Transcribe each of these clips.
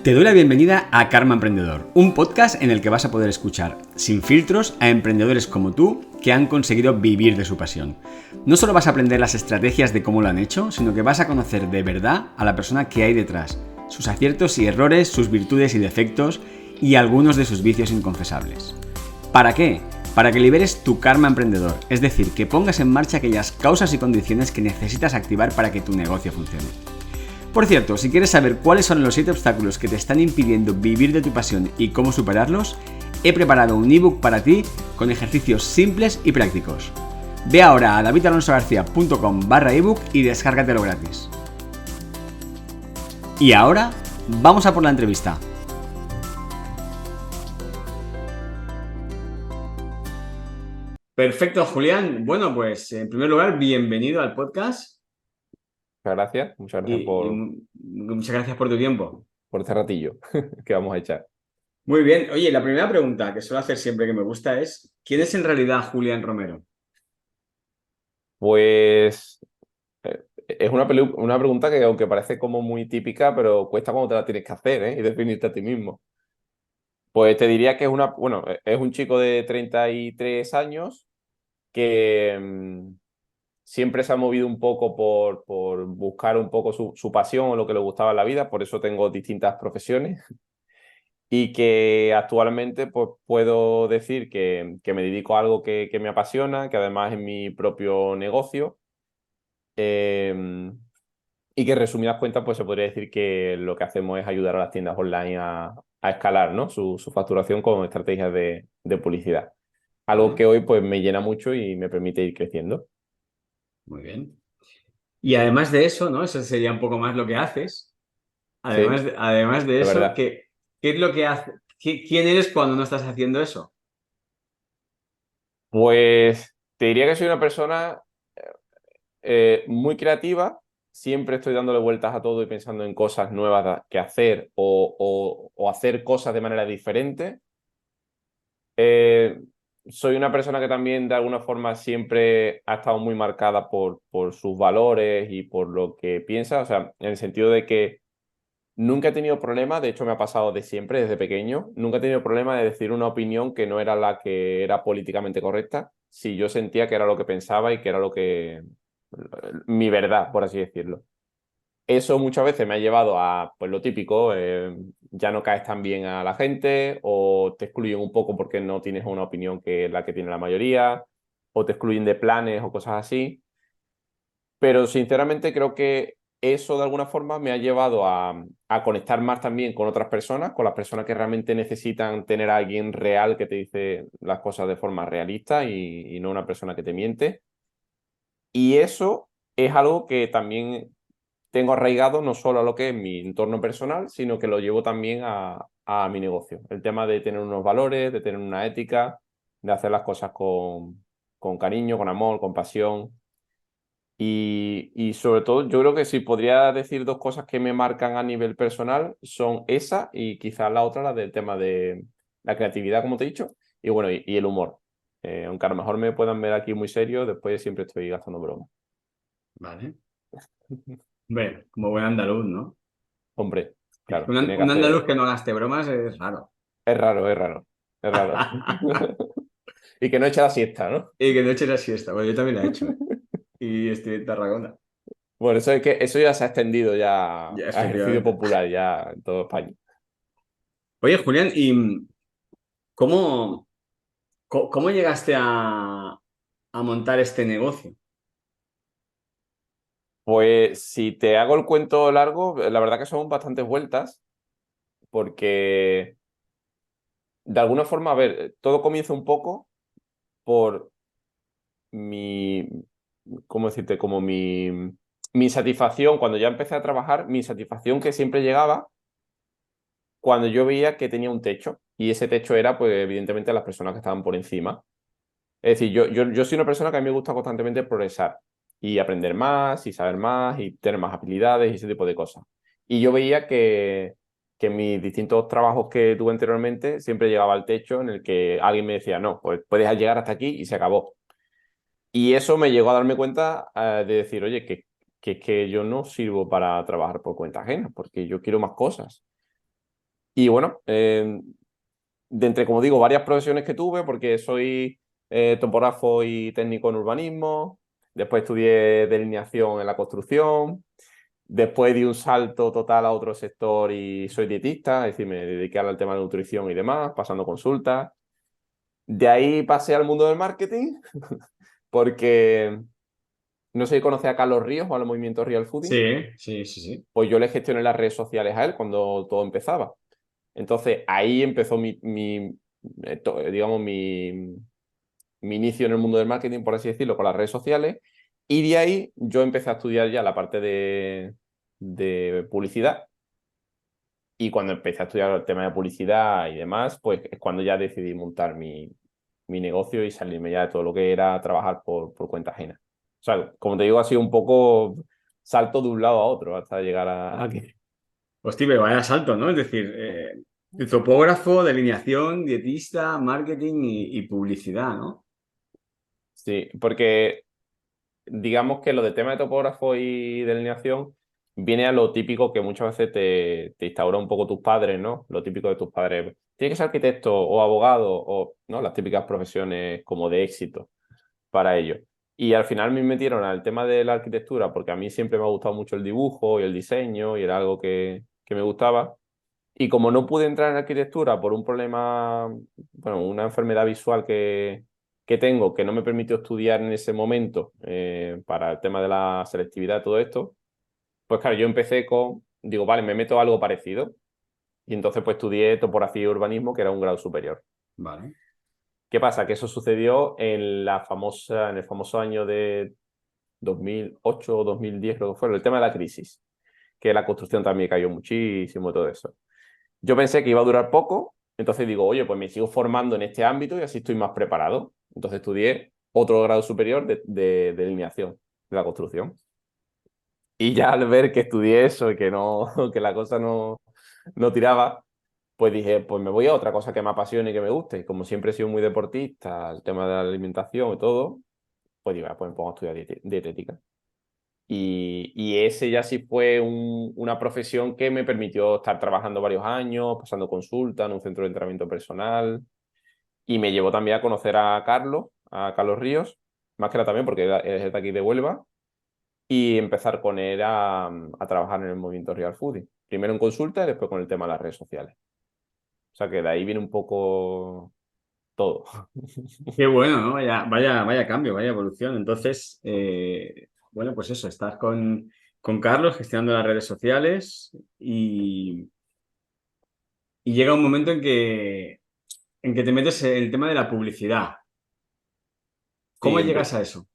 Te doy la bienvenida a Karma Emprendedor, un podcast en el que vas a poder escuchar, sin filtros, a emprendedores como tú que han conseguido vivir de su pasión. No solo vas a aprender las estrategias de cómo lo han hecho, sino que vas a conocer de verdad a la persona que hay detrás, sus aciertos y errores, sus virtudes y defectos y algunos de sus vicios inconfesables. ¿Para qué? Para que liberes tu karma emprendedor, es decir, que pongas en marcha aquellas causas y condiciones que necesitas activar para que tu negocio funcione. Por cierto, si quieres saber cuáles son los 7 obstáculos que te están impidiendo vivir de tu pasión y cómo superarlos, he preparado un ebook para ti con ejercicios simples y prácticos. Ve ahora a davidalonsogarcia.com/ebook y descárgatelo gratis. Y ahora, vamos a por la entrevista. Perfecto, Julián. Bueno, pues en primer lugar, bienvenido al podcast. Muchas gracias Y muchas gracias por tu tiempo. por este ratillo que vamos a echar. Muy bien. Oye, la primera pregunta que suelo hacer siempre que me gusta es, ¿quién es en realidad Julián Romero? Pues es una pregunta que aunque parece como muy típica, pero cuesta cuando te la tienes que hacer, ¿eh? Y definirte a ti mismo. Pues te diría que es un chico de 33 años que siempre se ha movido un poco por buscar un poco su pasión o lo que le gustaba en la vida, por eso tengo distintas profesiones. Y que actualmente pues, puedo decir que me dedico a algo que me apasiona, que además es mi propio negocio, y que en resumidas cuentas pues, se podría decir que lo que hacemos es ayudar a las tiendas online a escalar, ¿no? su facturación con estrategias de publicidad. Algo Vale, que hoy pues, me llena mucho y me permite ir creciendo. muy bien. Y además de eso, ¿no? Eso sería un poco más lo que haces. Sí, Además de es eso, verdad. ¿qué es lo que hace? ¿Quién eres cuando no estás haciendo eso? Pues te diría que soy una persona muy creativa, siempre estoy dándole vueltas a todo y pensando en cosas nuevas que hacer o hacer cosas de manera diferente. Eh, Soy una persona que también de alguna forma siempre ha estado muy marcada por sus valores y por lo que piensa, o sea, en el sentido de que nunca he tenido problema, de hecho me ha pasado de siempre, desde pequeño, nunca he tenido problema de decir una opinión que no era la que era políticamente correcta, si yo sentía que era lo que pensaba y que era mi verdad, por así decirlo. Eso muchas veces me ha llevado a, pues lo típico, ya no caes tan bien a la gente o te excluyen un poco porque no tienes una opinión que es la que tiene la mayoría o te excluyen de planes o cosas así. Pero sinceramente creo que eso de alguna forma me ha llevado a conectar más también con otras personas, con las personas que realmente necesitan tener a alguien real que te dice las cosas de forma realista y no una persona que te miente. Y eso es algo que también tengo arraigado no solo a lo que es mi entorno personal, sino que lo llevo también a mi negocio. El tema de tener unos valores, de tener una ética, de hacer las cosas con cariño, con amor, con pasión. Y sobre todo, yo creo que si podría decir dos cosas que me marcan a nivel personal, son esa y quizás la otra, la del tema de la creatividad, como te he dicho, y bueno, y el humor. Aunque a lo mejor me puedan ver aquí muy serio, después siempre estoy gastando bromas. Vale. Bueno, como buen andaluz, ¿no? Hombre, claro, tiene que Un andaluz hacer. que no gaste bromas es raro. Es raro, es raro, es raro. Y que no eche la siesta, ¿no? Y que no eche la siesta. Bueno, yo también la he hecho, ¿eh? Y estoy en Tarragona. Bueno, eso es que eso ya se ha extendido ya Ya, a ejercicio efectivamente. popular ya en toda España. Oye, Julián, ¿y cómo, cómo llegaste a montar este negocio? Pues si te hago el cuento largo, la verdad que son bastantes vueltas, porque de alguna forma, a ver, todo comienza un poco por mi, ¿cómo decirte? Como mi satisfacción, cuando ya empecé a trabajar, mi satisfacción que siempre llegaba cuando yo veía que tenía un techo, y ese techo era, pues, evidentemente, las personas que estaban por encima. Es decir, yo soy una persona que a mí me gusta constantemente progresar y aprender más y saber más y tener más habilidades y ese tipo de cosas. Y yo veía que en mis distintos trabajos que tuve anteriormente siempre llegaba al techo en el que alguien me decía, no, pues puedes llegar hasta aquí y se acabó. Y eso me llegó a darme cuenta de decir, oye, que yo no sirvo para trabajar por cuenta ajena, porque yo quiero más cosas. Y bueno, de entre, como digo, varias profesiones que tuve, porque soy topógrafo y técnico en urbanismo, después estudié delineación en la construcción, después di un salto total a otro sector y soy dietista, es decir, me dediqué al tema de nutrición y demás, pasando consultas. De ahí pasé al mundo del marketing, porque no sé si conoce a Carlos Ríos o al movimiento Real Fooding, Sí, sí, sí, sí. pues yo le gestioné las redes sociales a él cuando todo empezaba. Entonces ahí empezó digamos, mi inicio en el mundo del marketing, por así decirlo, con las redes sociales. Y de ahí yo empecé a estudiar ya la parte de publicidad. Y cuando empecé a estudiar el tema de publicidad y demás, pues es cuando ya decidí montar mi negocio y salirme ya de todo lo que era trabajar por cuenta ajena. O sea, como te digo, ha sido un poco salto de un lado a otro hasta llegar a aquí. Hostia, pero vaya salto, ¿no? Es decir, topógrafo, delineación, dietista, marketing y publicidad, ¿no? Sí, porque digamos que lo de tema de topógrafo y delineación viene a lo típico que muchas veces te instaura un poco tus padres, ¿no? Lo típico de tus padres. Tienes que ser arquitecto o abogado o, ¿no? Las típicas profesiones como de éxito para ellos. Y al final me metieron al tema de la arquitectura porque a mí siempre me ha gustado mucho el dibujo y el diseño y era algo que me gustaba. Y como no pude entrar en arquitectura por un problema, bueno, una enfermedad visual que tengo, que no me permitió estudiar en ese momento para el tema de la selectividad y todo esto, pues claro, yo empecé digo, vale, me meto a algo parecido. Y entonces pues estudié topografía y urbanismo, que era un grado superior. Vale. ¿Qué pasa? Que eso sucedió en el famoso año de 2008 o 2010, creo que fue, el tema de la crisis, que la construcción también cayó muchísimo y todo eso. Yo pensé que iba a durar poco, entonces digo, oye, pues me sigo formando en este ámbito y así estoy más preparado. Entonces estudié otro grado superior de delineación de la construcción. Y ya al ver que estudié eso y que no, que la cosa no tiraba, pues dije, pues me voy a otra cosa que me apasione y que me guste. Y como siempre he sido muy deportista, el tema de la alimentación y todo, pues digo, pues me pongo a estudiar dietética. Y ese ya sí fue una profesión que me permitió estar trabajando varios años, pasando consulta en un centro de entrenamiento personal. Y me llevó también a conocer a Carlos Ríos, más que nada también porque es de aquí de Huelva, y empezar con él a trabajar en el movimiento Real Fooding. Primero en consulta y después con el tema de las redes sociales. O sea que de ahí viene un poco todo. Qué bueno, ¿no? Vaya cambio, vaya evolución. Entonces, bueno, pues eso, estás con Carlos gestionando las redes sociales y llega un momento en que te metes en el tema de la publicidad. Sí, ¿Cómo llegas a eso?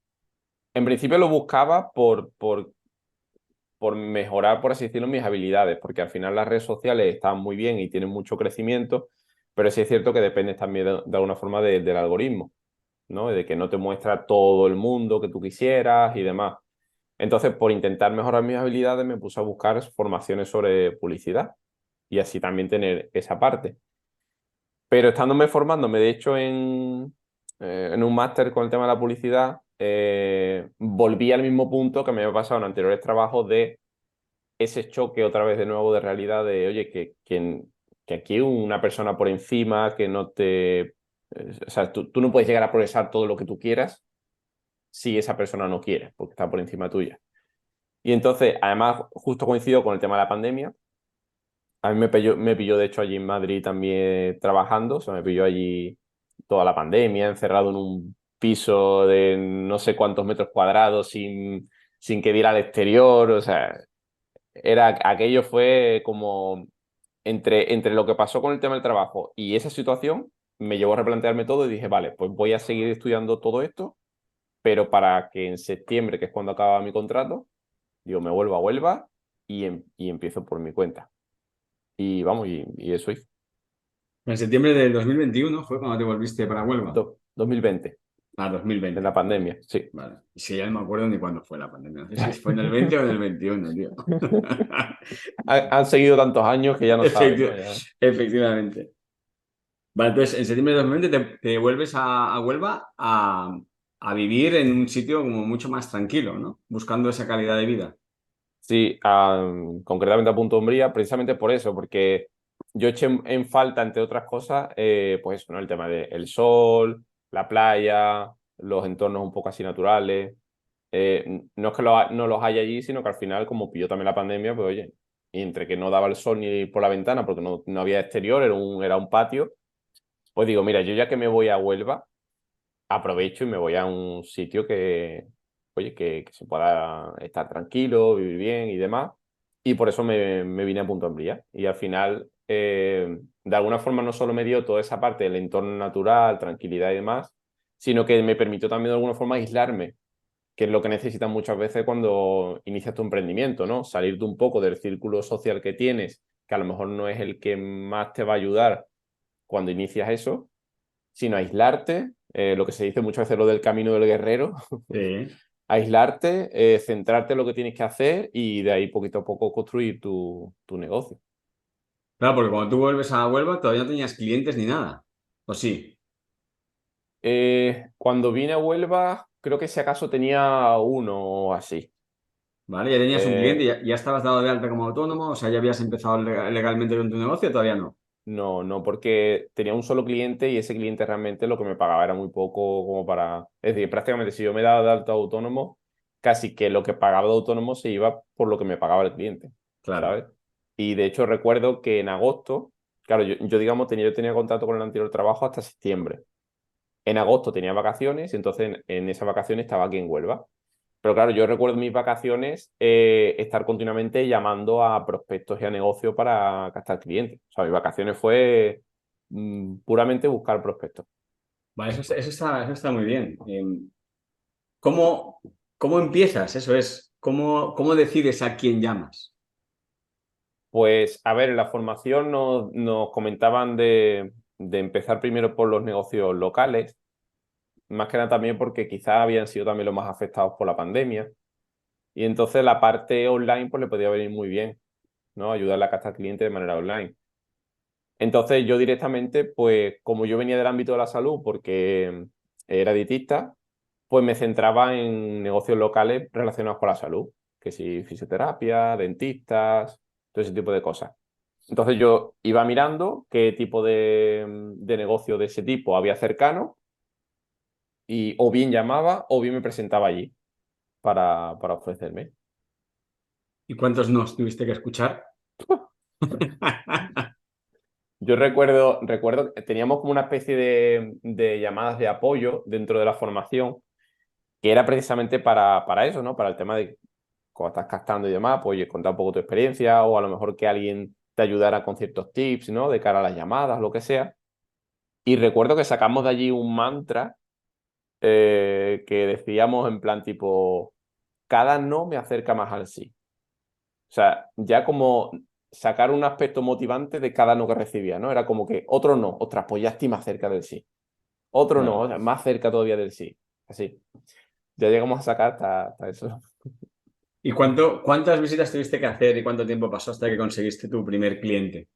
en principio lo buscaba por mejorar, por así decirlo, mis habilidades, porque al final las redes sociales están muy bien y tienen mucho crecimiento, pero sí es cierto que dependes también de alguna forma del algoritmo, ¿no? De que no te muestra todo el mundo que tú quisieras y demás. Entonces, por intentar mejorar mis habilidades, me puse a buscar formaciones sobre publicidad y así también tener esa parte. Pero estándome formándome, de hecho, en un máster con el tema de la publicidad, volví al mismo punto que me había pasado en anteriores trabajos de ese choque otra vez de nuevo de realidad de, oye, que aquí una persona por encima que no o sea, tú no puedes llegar a progresar todo lo que tú quieras si esa persona no quiere, porque está por encima tuya. Y entonces, además, justo coincidió con el tema de la pandemia. A mí me pilló, de hecho, allí en Madrid también trabajando, o sea, me pilló allí toda la pandemia, encerrado en un piso de no sé cuántos metros cuadrados sin que diera al exterior, o sea, aquello fue como entre lo que pasó con el tema del trabajo y esa situación me llevó a replantearme todo y dije, vale, pues voy a seguir estudiando todo esto, pero para que en septiembre, que es cuando acaba mi contrato, digo, me vuelvo a Huelva y empiezo por mi cuenta. Y vamos, y eso hice. En septiembre del 2021 fue cuando te volviste para Huelva. 2020, Ah, en 2020. la pandemia, sí. Vale. Sí, ya no me acuerdo ni cuándo fue la pandemia. No sé si fue en el 20 o en el 21, tío. Han seguido tantos años que ya no sabes, ¿no? Efecti- Ya. Efectivamente. Vale, entonces en septiembre de 2020 te vuelves a Huelva a vivir en un sitio como mucho más tranquilo, ¿no? Buscando esa calidad de vida. Sí, concretamente a Punto Umbría, precisamente por eso, porque yo eché en falta, entre otras cosas, pues eso, ¿no? El tema del sol, la playa, los entornos un poco así naturales. No es que no los haya allí, sino que al final, como pilló también la pandemia, pues oye, y entre que no daba el sol ni por la ventana porque no había exterior, era un patio, pues digo, mira, yo ya que me voy a Huelva, aprovecho y me voy a un sitio que, oye, que se pueda estar tranquilo, vivir bien y demás. Y por eso me vine a Punto Umbría. Y al final, de alguna forma, no solo me dio toda esa parte del entorno natural, tranquilidad y demás, sino que me permitió también de alguna forma aislarme, que es lo que necesitas muchas veces cuando inicias tu emprendimiento, ¿no? Salirte un poco del círculo social que tienes, que a lo mejor no es el que más te va a ayudar cuando inicias eso, sino aislarte, lo que se dice muchas veces lo del camino del guerrero, Sí. aislarte, centrarte en lo que tienes que hacer y de ahí poquito a poco construir tu negocio. Claro, porque cuando tú vuelves a Huelva todavía no tenías clientes ni nada. ¿O sí? Cuando vine a Huelva, creo que si acaso tenía uno o así. ¿Vale? Ya tenías un cliente, Eh, ya estabas dado de alta como autónomo, o sea, ya habías empezado legalmente con tu negocio, todavía no. no, porque tenía un solo cliente y ese cliente realmente lo que me pagaba era muy poco como para... Es decir, prácticamente si yo me daba de alta autónomo, casi que lo que pagaba de autónomo se iba por lo que me pagaba el cliente, Claro. ¿sabes? Y de hecho recuerdo que en agosto, claro, yo digamos, yo tenía contrato con el anterior trabajo hasta septiembre. En agosto tenía vacaciones, entonces en esas vacaciones estaba aquí en Huelva. Pero claro, yo recuerdo mis vacaciones estar continuamente llamando a prospectos y a negocios para captar clientes. O sea, mis vacaciones fue puramente buscar prospectos. Vale, eso está muy bien. ¿Cómo, cómo empiezas? Eso es. ¿Cómo decides a quién llamas? Pues, a ver, en la formación nos comentaban de empezar primero por los negocios locales, más que nada también porque quizás habían sido también los más afectados por la pandemia. Y entonces la parte online pues le podía venir muy bien, ¿no? Ayudarle a captar clientes de manera online. Entonces yo directamente, pues como yo venía del ámbito de la salud porque era dietista, pues me centraba en negocios locales relacionados con la salud, que si fisioterapia, dentistas, todo ese tipo de cosas. Entonces yo iba mirando qué tipo de negocio de ese tipo había cercano y o bien llamaba o bien me presentaba allí para ofrecerme. ¿Y cuántos nos tuviste que escuchar? Yo recuerdo que teníamos como una especie de llamadas de apoyo dentro de la formación que era precisamente para eso, ¿no? Para el tema de cuando estás captando y demás, pues oye, contar un poco tu experiencia o a lo mejor que alguien te ayudara con ciertos tips, ¿no? De cara a las llamadas, lo que sea. Y recuerdo que sacamos de allí un mantra que decíamos en plan tipo, cada no me acerca más al sí. O sea, ya como sacar un aspecto motivante de cada no que recibía, ¿no? Era como que otro no, ostras, pues ya estoy más cerca del sí. Otro no, o Claro. sea, más cerca todavía del sí. Así. Ya llegamos a sacar hasta eso. ¿Y cuántas visitas tuviste que hacer y cuánto tiempo pasó hasta que conseguiste tu primer cliente?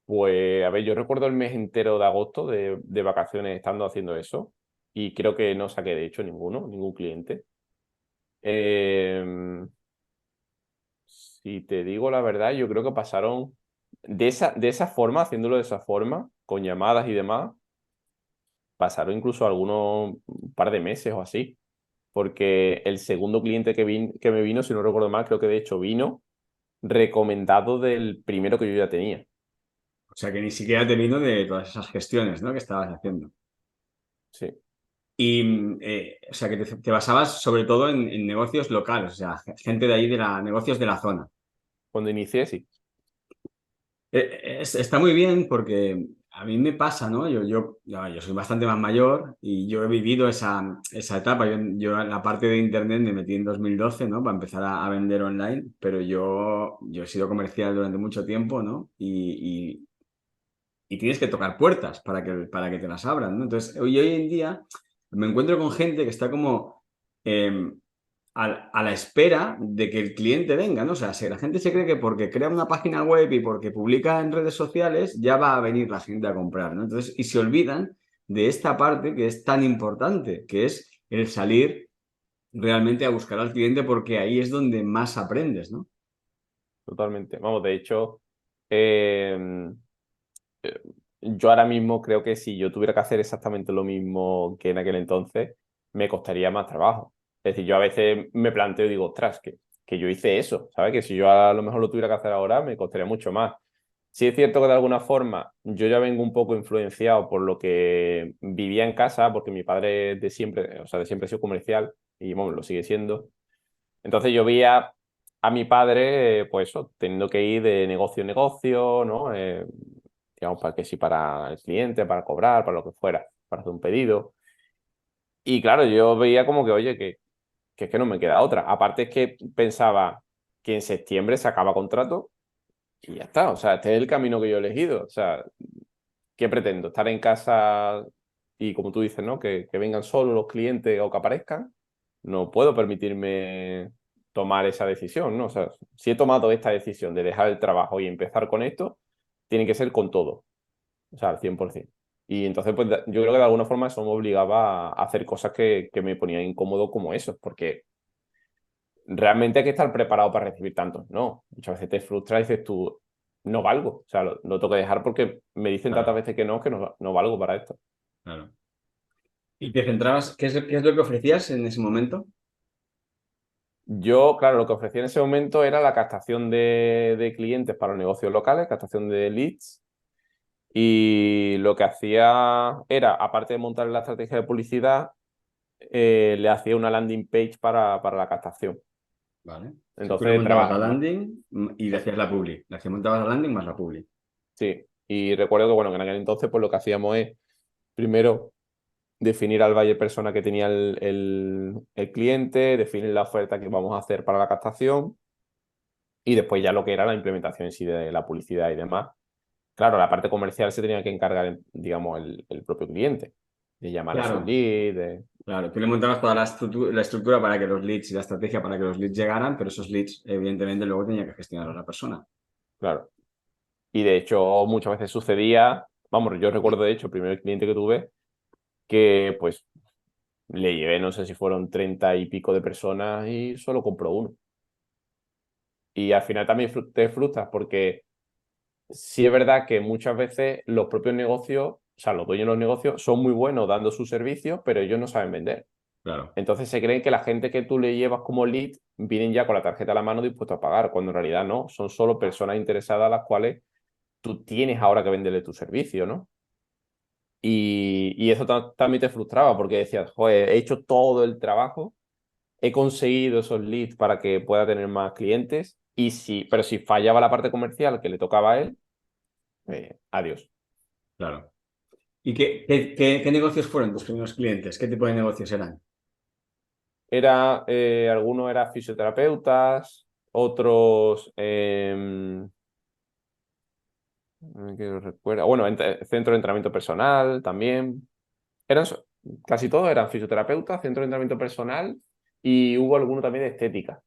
Pues, a ver, yo recuerdo el mes entero de agosto de vacaciones estando haciendo eso y creo que no saqué de hecho ningún cliente. Eh, si te digo la verdad, yo creo que pasaron de esa forma, haciéndolo de esa forma, con llamadas y demás, pasaron incluso algunos un par de meses o así, porque el segundo cliente que me vino, si no recuerdo mal, creo que de hecho vino recomendado del primero que yo ya tenía. O sea, que ni siquiera te vino de todas esas gestiones, ¿no? Que estabas haciendo. Sí, Y, o sea, que te basabas sobre todo en negocios locales, o sea, gente de ahí, negocios de la zona. cuando inicié, sí. Está muy bien porque a mí me pasa, ¿no? Yo soy bastante más mayor y yo he vivido esa etapa. Yo en la parte de Internet me metí en 2012, ¿no? Para empezar a vender online, pero yo he sido comercial durante mucho tiempo, ¿no? Y tienes que tocar puertas para que te las abran, ¿no? Entonces, hoy en día me encuentro con gente que está como eh, a la espera de que el cliente venga, ¿no? O sea, si la gente se cree que porque crea una página web y porque publica en redes sociales, ya va a venir la gente a comprar, ¿no? Entonces, y se olvidan de esta parte que es tan importante, que es el salir realmente a buscar al cliente porque ahí es donde más aprendes, ¿no? Totalmente. Vamos, de hecho, eh, yo ahora mismo creo que si yo tuviera que hacer exactamente lo mismo que en aquel entonces, me costaría más trabajo. Es decir, yo a veces me planteo y digo, ostras, que yo hice eso, ¿sabes? Que si yo a lo mejor lo tuviera que hacer ahora, me costaría mucho más. Sí es cierto que de alguna forma yo ya vengo un poco influenciado por lo que vivía en casa, porque mi padre de siempre, o sea, de siempre ha sido comercial y bueno, lo sigue siendo. Entonces yo veía a mi padre, pues eso, teniendo que ir de negocio en negocio, ¿no? Digamos, para que sí, para el cliente, para cobrar, para lo que fuera, para hacer un pedido. Y claro, yo veía como que, oye, que es que no me queda otra. Aparte es que pensaba que en septiembre se acaba contrato y ya está. O sea, este es el camino que yo he elegido. O sea, ¿qué pretendo? ¿Estar en casa y, como tú dices, ¿no? Que vengan solo los clientes o que aparezcan? No puedo permitirme tomar esa decisión, ¿no? O sea, si he tomado esta decisión de dejar el trabajo y empezar con esto, tiene que ser con todo, o sea, al 100%. Y entonces, pues yo creo que de alguna forma eso me obligaba a hacer cosas que me ponían incómodo como eso, porque realmente hay que estar preparado para recibir tantos no. Muchas veces te frustra y dices tú, no valgo, o sea, lo tengo que dejar porque me dicen tantas Claro, veces que no valgo para esto. claro. ¿Y te centrabas, qué es lo que ofrecías en ese momento? Yo, claro, lo que ofrecía en ese momento era la captación de clientes para los negocios locales, captación de leads. Y lo que hacía era, aparte de montar la estrategia de publicidad, le hacía una landing page para la captación. Vale. O sea, tú le Entonces, montabas la landing y le hacías la publi. Le hacías montabas la landing más la publi. sí. Y recuerdo que, bueno, que en aquel entonces, pues lo que hacíamos es, primero, definir al buyer persona que tenía el cliente, definir la oferta que vamos a hacer para la captación y después ya lo que era la implementación en sí de la publicidad y demás. Claro, la parte comercial se tenía que encargar, digamos, el propio cliente, de llamar a esos Claro, leads, de... claro. Tú le montabas toda la estructura para que los leads y la estrategia para que los leads llegaran, pero esos leads, evidentemente, luego tenía que gestionar a la persona. Claro. Y de hecho, muchas veces sucedía, vamos, yo recuerdo de hecho el primer cliente que tuve, que pues le llevé, no sé si fueron 30 y pico de personas y solo compró uno. Y al final también te frustras porque sí es verdad que muchas veces los propios negocios, o sea, los dueños de los negocios son muy buenos dando sus servicios, pero ellos no saben vender. Claro, Entonces se creen que la gente que tú le llevas como lead vienen ya con la tarjeta a la mano dispuestos a pagar, cuando en realidad no, son solo personas interesadas a las cuales tú tienes ahora que venderle tu servicio, ¿no? Y eso también te frustraba porque decías, joder, he hecho todo el trabajo, he conseguido esos leads para que pueda tener más clientes, pero si fallaba la parte comercial que le tocaba a él, adiós. claro. ¿Y qué negocios fueron tus primeros clientes? ¿Qué tipo de negocios eran? Algunos eran fisioterapeutas, otros, que recuerda, bueno, centro de entrenamiento personal también. Eran, casi todos eran fisioterapeutas, centro de entrenamiento personal y hubo alguno también de estética,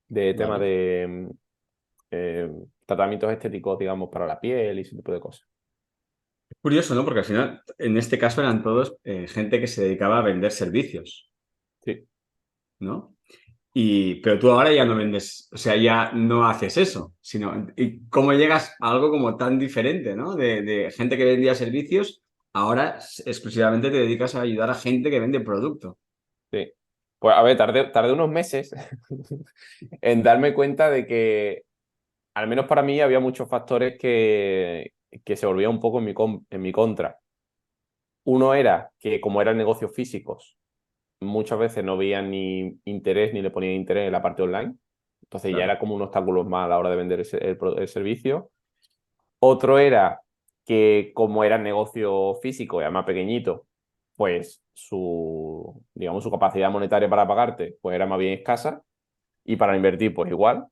de tema Vale. de eh, tratamientos estéticos, digamos, para la piel y ese tipo de cosas. Es curioso, ¿no? Porque al final, en este caso eran todos gente que se dedicaba a vender servicios, Sí, ¿no? Pero tú ahora ya no vendes, o sea, ya no haces eso, sino, ¿y cómo llegas a algo como tan diferente, ¿no? De gente que vendía servicios, ahora exclusivamente te dedicas a ayudar a gente que vende producto. sí. Pues a ver, tardé unos meses en darme cuenta de que, al menos para mí, había muchos factores que se volvían un poco en mi contra. Uno era que, como eran negocios físicos, muchas veces no veían ni interés ni le ponían interés en la parte online. Entonces ya Claro, era como un obstáculo más a la hora de vender el servicio. Otro era que, como era negocio físico y además pequeñito, pues digamos, su capacidad monetaria para pagarte pues era más bien escasa y para invertir pues igual.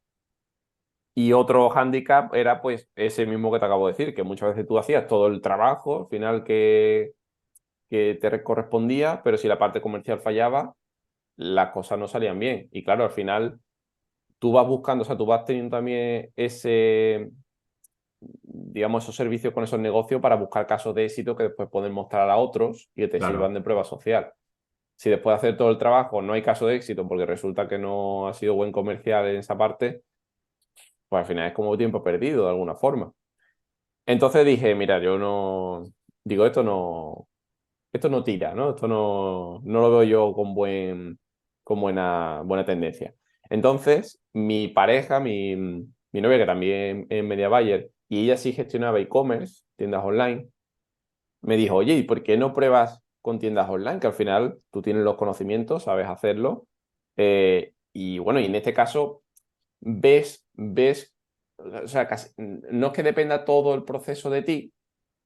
Y otro hándicap era pues ese mismo que te acabo de decir, que muchas veces tú hacías todo el trabajo al final que te correspondía, pero si la parte comercial fallaba, las cosas no salían bien. Y claro, al final tú vas buscando, o sea, tú vas teniendo también digamos, esos servicios con esos negocios para buscar casos de éxito que después pueden mostrar a otros y que te sirvan claro, de prueba social. Si después de hacer todo el trabajo no hay caso de éxito porque resulta que no ha sido buen comercial en esa parte, pues al final es como tiempo perdido de alguna forma. Entonces dije, mira, yo no, digo, esto no tira, ¿no? Esto no lo veo yo con buena tendencia. Entonces, mi pareja, mi novia, que también es media buyer, y ella sí gestionaba e-commerce, tiendas online, me dijo, oye, ¿y por qué no pruebas con tiendas online? Que al final tú tienes los conocimientos, sabes hacerlo. Y bueno, y en este caso ves, o sea, no es que dependa todo el proceso de ti,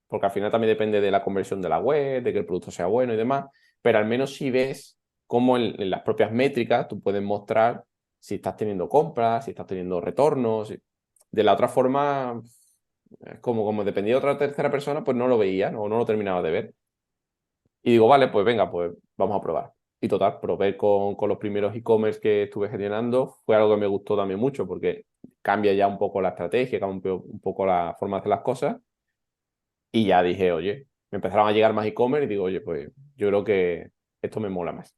porque al final también depende de la conversión de la web, de que el producto sea bueno y demás, pero al menos si ves cómo en las propias métricas tú puedes mostrar si estás teniendo compras, si estás teniendo retornos. De la otra forma, como dependía de otra tercera persona, pues no lo veía, no lo terminaba de ver. Y digo, vale, pues venga, pues vamos a probar. Y total, probé con los primeros e-commerce que estuve gestionando. Fue algo que me gustó también mucho porque cambia ya un poco la estrategia, cambia un poco la forma de hacer las cosas. Y ya dije, oye, me empezaron a llegar más e-commerce y digo, oye, pues yo creo que esto me mola más.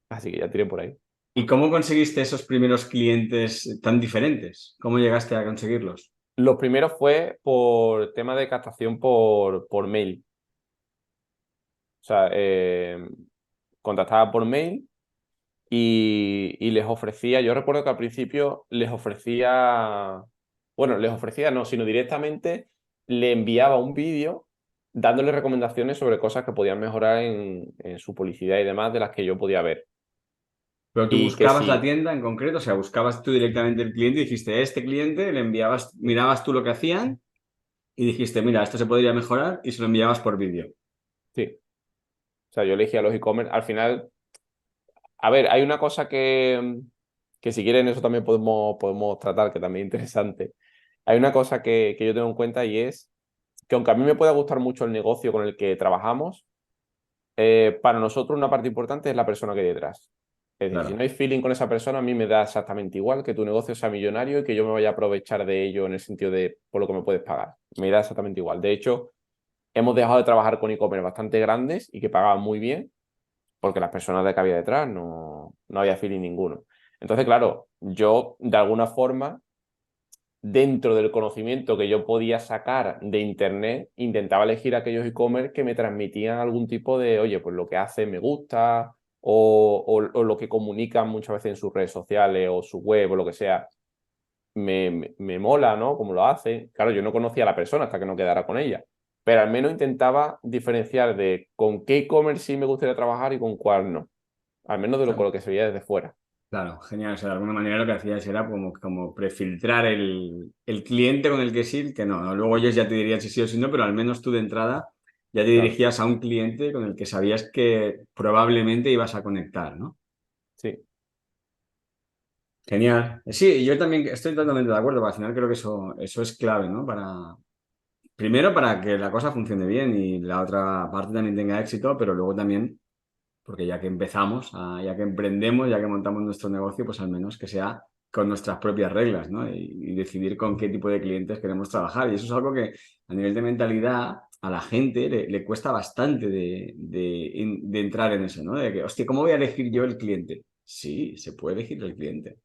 Así que ya tiré por ahí. ¿Y cómo conseguiste esos primeros clientes tan diferentes? ¿Cómo llegaste a conseguirlos? Los primeros fue por tema de captación por mail. O sea, contactaba por mail y les ofrecía, yo recuerdo que al principio les ofrecía no, sino directamente le enviaba un vídeo dándole recomendaciones sobre cosas que podían mejorar en su publicidad y demás de las que yo podía ver. Pero tú Y que buscabas la sí, tienda en concreto, o sea, buscabas tú directamente el cliente y dijiste, este cliente, le enviabas, mirabas tú lo que hacían y dijiste, mira, esto se podría mejorar y se lo enviabas por vídeo. sí. O sea, yo elegía los e-commerce. Al final, a ver, hay una cosa que si quieren eso también podemos tratar, que también es interesante. Hay una cosa que yo tengo en cuenta y es que aunque a mí me pueda gustar mucho el negocio con el que trabajamos, para nosotros una parte importante es la persona que hay detrás. Es decir, si no Claro. hay feeling con esa persona, a mí me da exactamente igual que tu negocio sea millonario y que yo me vaya a aprovechar de ello en el sentido de por lo que me puedes pagar. Me da exactamente igual. De hecho, hemos dejado de trabajar con e-commerce bastante grandes y que pagaban muy bien porque las personas de que había detrás no había feeling ninguno. Entonces, claro, yo de alguna forma, dentro del conocimiento que yo podía sacar de Internet, intentaba elegir aquellos e-commerce que me transmitían algún tipo de, oye, pues lo que hace me gusta, o lo que comunican muchas veces en sus redes sociales o su web o lo que sea, me mola, ¿no? Como lo hacen. Claro, yo no conocía a la persona hasta que no quedara con ella, pero al menos intentaba diferenciar de con qué e-commerce sí me gustaría trabajar y con cuál no, al menos de con lo que se veía desde fuera. Claro, genial. O sea, de alguna manera lo que hacías era como prefiltrar el cliente con el que sí, el que no, ¿no? Luego ellos ya te dirían si sí o si no, pero al menos tú de entrada ya te Claro, dirigías a un cliente con el que sabías que probablemente ibas a conectar, ¿no? sí, Genial. Sí, yo también estoy totalmente de acuerdo, porque al final creo que eso es clave, ¿no? Primero, para que la cosa funcione bien y la otra parte también tenga éxito, pero luego también porque ya que empezamos, ya que emprendemos, ya que montamos nuestro negocio, pues al menos que sea con nuestras propias reglas, ¿no? Y decidir con qué tipo de clientes queremos trabajar. Y eso es algo que a nivel de mentalidad a la gente le cuesta bastante de entrar en eso, ¿no? De que, hostia, ¿cómo voy a elegir yo el cliente? Sí, se puede elegir el cliente.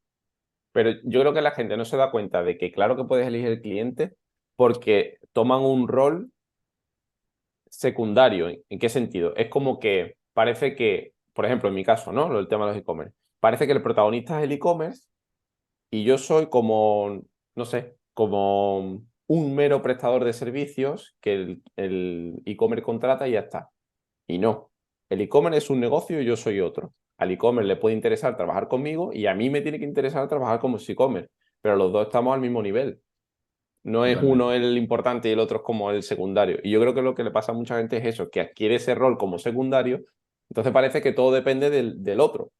pero yo creo que la gente no se da cuenta de que claro que puedes elegir el cliente porque toman un rol secundario. ¿En qué sentido? Es como que parece que, por ejemplo, en mi caso, ¿no? El tema de los e-commerce. Parece que el protagonista es el e-commerce y yo soy como, no sé, como un mero prestador de servicios que el e-commerce contrata y ya está. Y no, el e-commerce es un negocio y yo soy otro. Al e-commerce le puede interesar trabajar conmigo y a mí me tiene que interesar trabajar como e-commerce, pero los dos estamos al mismo nivel. No es uno Totalmente. el importante y el otro es como el secundario. Y yo creo que lo que le pasa a mucha gente es eso, que adquiere ese rol como secundario, entonces parece que todo depende del otro.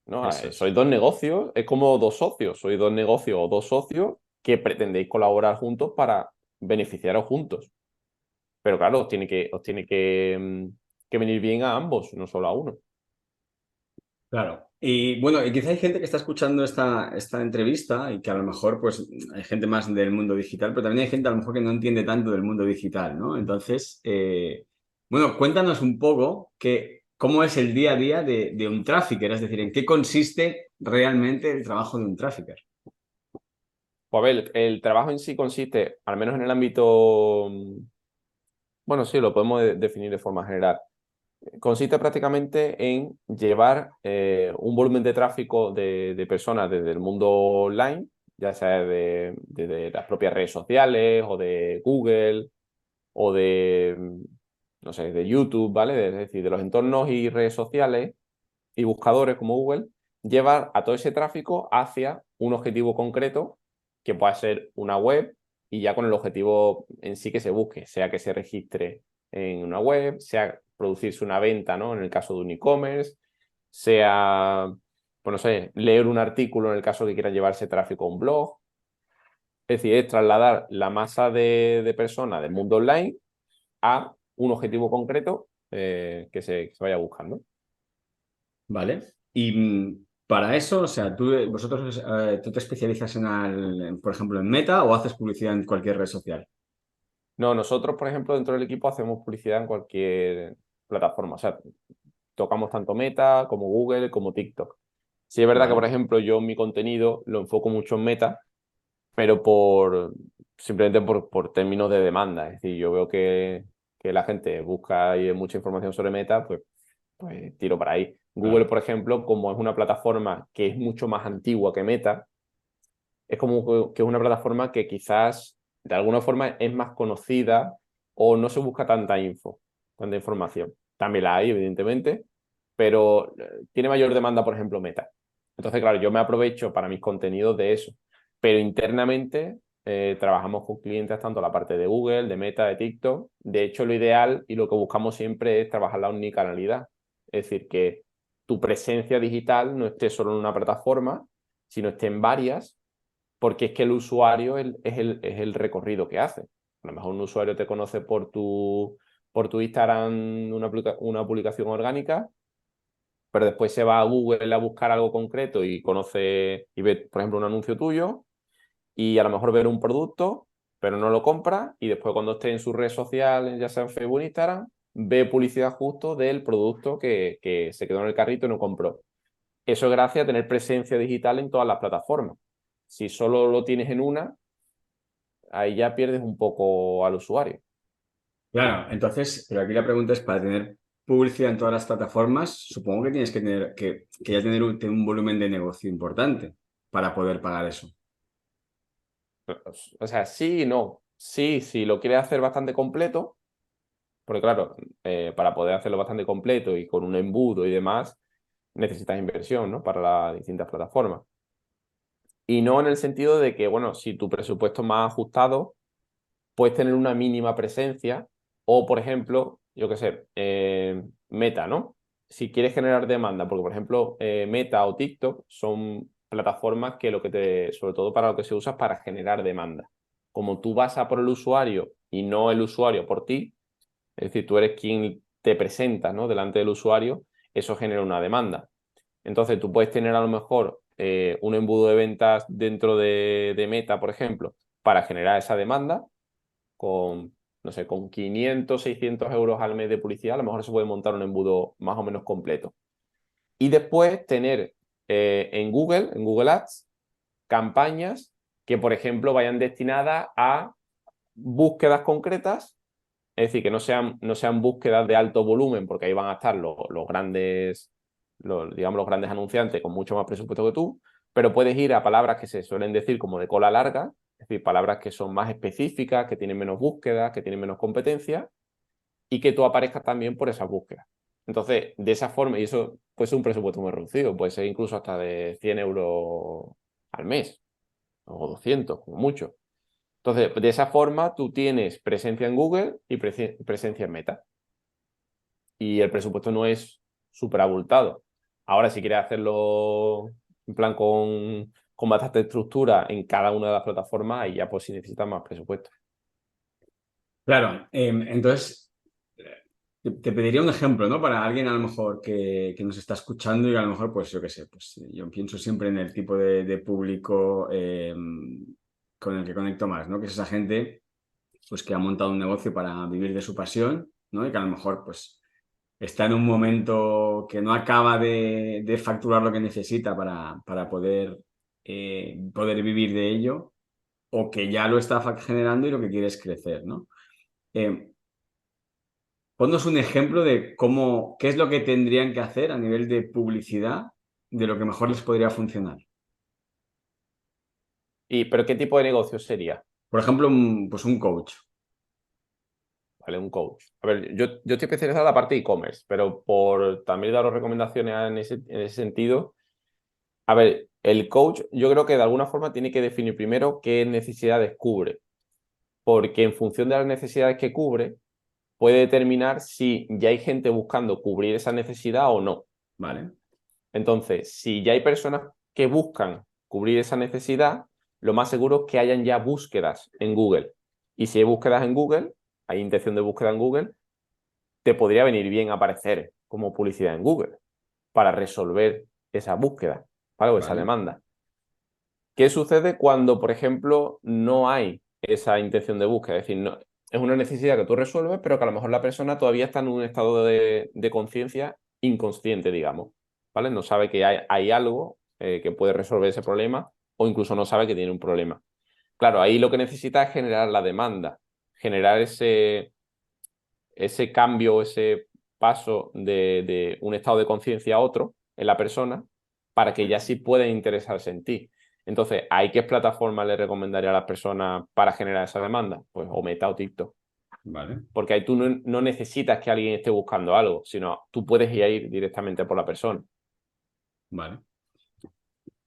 ¿No? Eso es. Sois dos negocios, es como dos socios, sois dos negocios o dos socios que pretendéis colaborar juntos para beneficiaros juntos. Pero claro, os tiene que venir bien a ambos, no solo a uno. Claro. Y bueno, y quizá hay gente que está escuchando esta entrevista y que a lo mejor, pues, hay gente más del mundo digital, pero también hay gente a lo mejor que no entiende tanto del mundo digital, ¿no? Entonces, bueno, cuéntanos un poco cómo es el día a día de un trafficker, es decir, en qué consiste realmente el trabajo de un trafficker. Pues a ver, el trabajo en sí consiste, al menos en el ámbito, bueno, sí, lo podemos definir de forma general. Consiste prácticamente en llevar un volumen de tráfico de personas desde el mundo online, ya sea de las propias redes sociales o de Google o de, no sé, de YouTube, ¿vale? Es decir, de los entornos y redes sociales y buscadores como Google, llevar a todo ese tráfico hacia un objetivo concreto que pueda ser una web y ya con el objetivo en sí que se busque, sea que se registre en una web, sea producirse una venta, ¿no? En el caso de un e-commerce, sea, pues no sé, leer un artículo en el caso que quieran llevarse tráfico a un blog. Es decir, es trasladar la masa de personas del mundo online a un objetivo concreto que se vaya buscando. ¿Vale? Y para eso, o sea, tú te especializas por ejemplo, en Meta o haces publicidad en cualquier red social. No, nosotros, por ejemplo, dentro del equipo hacemos publicidad en cualquier plataforma. O sea, tocamos tanto Meta como Google como TikTok. Sí es verdad que, por Vale. ejemplo, yo mi contenido lo enfoco mucho en Meta, pero simplemente por términos de demanda. Es decir, yo veo que la gente busca y mucha información sobre Meta, pues tiro para ahí. Google, Claro. por ejemplo, como es una plataforma que es mucho más antigua que Meta, es como que es una plataforma que quizás de alguna forma es más conocida o no se busca tanta info, tanta información. También la hay, evidentemente, pero tiene mayor demanda, por ejemplo, Meta. Entonces, claro, yo me aprovecho para mis contenidos de eso, pero internamente trabajamos con clientes tanto la parte de Google, de Meta, de TikTok. De hecho, lo ideal y lo que buscamos siempre es trabajar la omnicanalidad. Es decir, que tu presencia digital no esté solo en una plataforma, sino esté en varias porque es que el usuario es el recorrido que hace. A lo mejor un usuario te conoce por tu Instagram una publicación orgánica, pero después se va a Google a buscar algo concreto y conoce y ve, por ejemplo, un anuncio tuyo y a lo mejor ver un producto, pero no lo compra y después cuando esté en sus redes sociales, ya sea en Facebook o Instagram, ve publicidad justo del producto que se quedó en el carrito y no compró. Eso es gracias a tener presencia digital en todas las plataformas. Si solo lo tienes en una, ahí ya pierdes un poco al usuario. Claro, entonces, pero aquí la pregunta es, para tener publicidad en todas las plataformas, supongo que tienes que tener que ya tener un volumen de negocio importante para poder pagar eso. O sea, sí y no. Sí, si lo quieres hacer bastante completo, porque claro, para poder hacerlo bastante completo y con un embudo y demás, necesitas inversión, ¿no? Para las distintas plataformas. Y no en el sentido de que, bueno, si tu presupuesto es más ajustado, puedes tener una mínima presencia o, por ejemplo, yo qué sé, Meta, ¿no? Si quieres generar demanda, porque, por ejemplo, Meta o TikTok son plataformas que sobre todo para lo que se usa es para generar demanda. Como tú vas a por el usuario y no el usuario por ti, es decir, tú eres quien te presenta, ¿no? Delante del usuario, eso genera una demanda. Entonces, tú puedes tener a lo mejor un embudo de ventas dentro de Meta, por ejemplo, para generar esa demanda con, no sé, con 500, 600 euros al mes de publicidad, a lo mejor se puede montar un embudo más o menos completo. Y después tener en Google Ads, campañas que, por ejemplo, vayan destinadas a búsquedas concretas, es decir, que no sean búsquedas de alto volumen, porque ahí van a estar los grandes, digamos, los grandes anunciantes con mucho más presupuesto que tú, pero puedes ir a palabras que se suelen decir como de cola larga, es decir, palabras que son más específicas, que tienen menos búsquedas, que tienen menos competencia, y que tú aparezcas también por esas búsquedas. Entonces, de esa forma, y eso puede ser un presupuesto muy reducido, puede ser incluso hasta de 100 euros al mes, o 200, como mucho. Entonces, de esa forma, tú tienes presencia en Google y presencia en Meta. Y el presupuesto no es súper abultado. Ahora, si quieres hacerlo en plan con bastante estructura en cada una de las plataformas, ahí ya pues sí necesitas más presupuesto. Claro, entonces te pediría un ejemplo, ¿no? Para alguien a lo mejor que nos está escuchando y a lo mejor, pues yo qué sé, pues yo pienso siempre en el tipo de público con el que conecto más, ¿no? Que es esa gente pues que ha montado un negocio para vivir de su pasión, ¿no? Y que a lo mejor pues está en un momento que no acaba de facturar lo que necesita para poder vivir de ello. o que ya lo está generando y lo que quiere es crecer, ¿no? Eh, Ponnos un ejemplo de qué es lo que tendrían que hacer a nivel de publicidad, de lo que mejor les podría funcionar. ¿Pero qué tipo de negocio sería? Por ejemplo, pues un coach. ¿Vale? Un coach. A ver, yo estoy especializado en la parte de e-commerce, pero por también daros recomendaciones en ese sentido. A ver, el coach yo creo que de alguna forma tiene que definir primero qué necesidades cubre, porque en función de las necesidades que cubre, puede determinar si ya hay gente buscando cubrir esa necesidad o no. Vale, Entonces, si ya hay personas que buscan cubrir esa necesidad, lo más seguro es que hayan ya búsquedas en Google. Y si hay búsquedas en Google, hay intención de búsqueda en Google, te podría venir bien aparecer como publicidad en Google para resolver esa búsqueda, ¿vale? O esa vale, demanda. ¿Qué sucede cuando, por ejemplo, no hay esa intención de búsqueda? Es decir, no, es una necesidad que tú resuelves, pero que a lo mejor la persona todavía está en un estado de conciencia inconsciente, digamos, ¿vale? No sabe que hay algo que puede resolver ese problema o incluso no sabe que tiene un problema. Claro, ahí lo que necesita es generar la demanda, generar ese cambio, ese paso de un estado de conciencia a otro en la persona para que ya sí pueda interesarse en ti. Entonces, ¿hay qué plataforma le recomendaría a las personas para generar esa demanda? Pues o Meta o TikTok. vale, Porque ahí tú no necesitas que alguien esté buscando algo, sino tú puedes ir directamente por la persona. vale.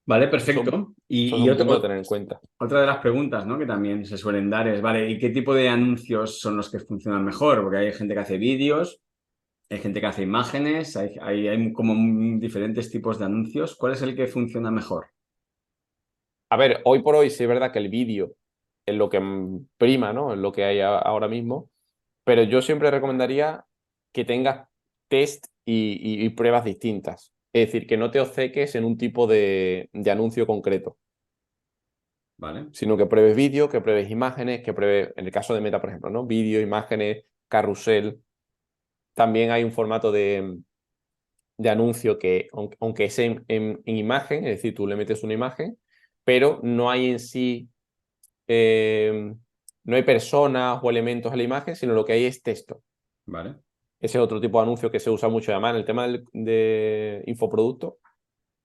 Vale, Eso, perfecto. eso es Y un punto a tener en cuenta. otra de las preguntas, ¿no? Que también se suelen dar es, vale, ¿y qué tipo de anuncios son los que funcionan mejor? Porque hay gente que hace vídeos, hay gente que hace imágenes, hay como diferentes tipos de anuncios. ¿Cuál es el que funciona mejor? A ver, hoy por hoy sí es verdad que el vídeo es lo que prima, ¿no? Es lo que hay ahora mismo, pero yo siempre recomendaría que tengas test y pruebas distintas. Es decir, que no te obceques en un tipo de anuncio concreto, Vale, sino que pruebes vídeo, que pruebes imágenes, que pruebes, en el caso de Meta, por ejemplo, ¿no? Vídeo, imágenes, carrusel. También hay un formato de anuncio que, aunque es en imagen, es decir, tú le metes una imagen, pero no hay en sí no hay personas o elementos en la imagen, sino lo que hay es texto. vale, Ese es otro tipo de anuncio que se usa mucho. Además, en el tema de infoproductos,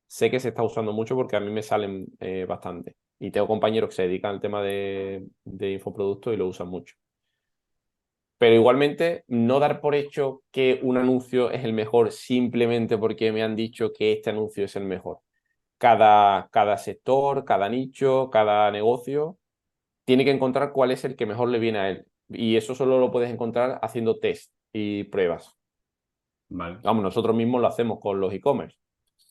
sé que se está usando mucho porque a mí me salen bastante. Y tengo compañeros que se dedican al tema de infoproductos y lo usan mucho. Pero igualmente, no dar por hecho que un anuncio es el mejor simplemente porque me han dicho que este anuncio es el mejor. Cada sector, cada nicho, cada negocio tiene que encontrar cuál es el que mejor le viene a él. Y eso solo lo puedes encontrar haciendo test y pruebas. vale, Vamos, nosotros mismos lo hacemos con los e-commerce.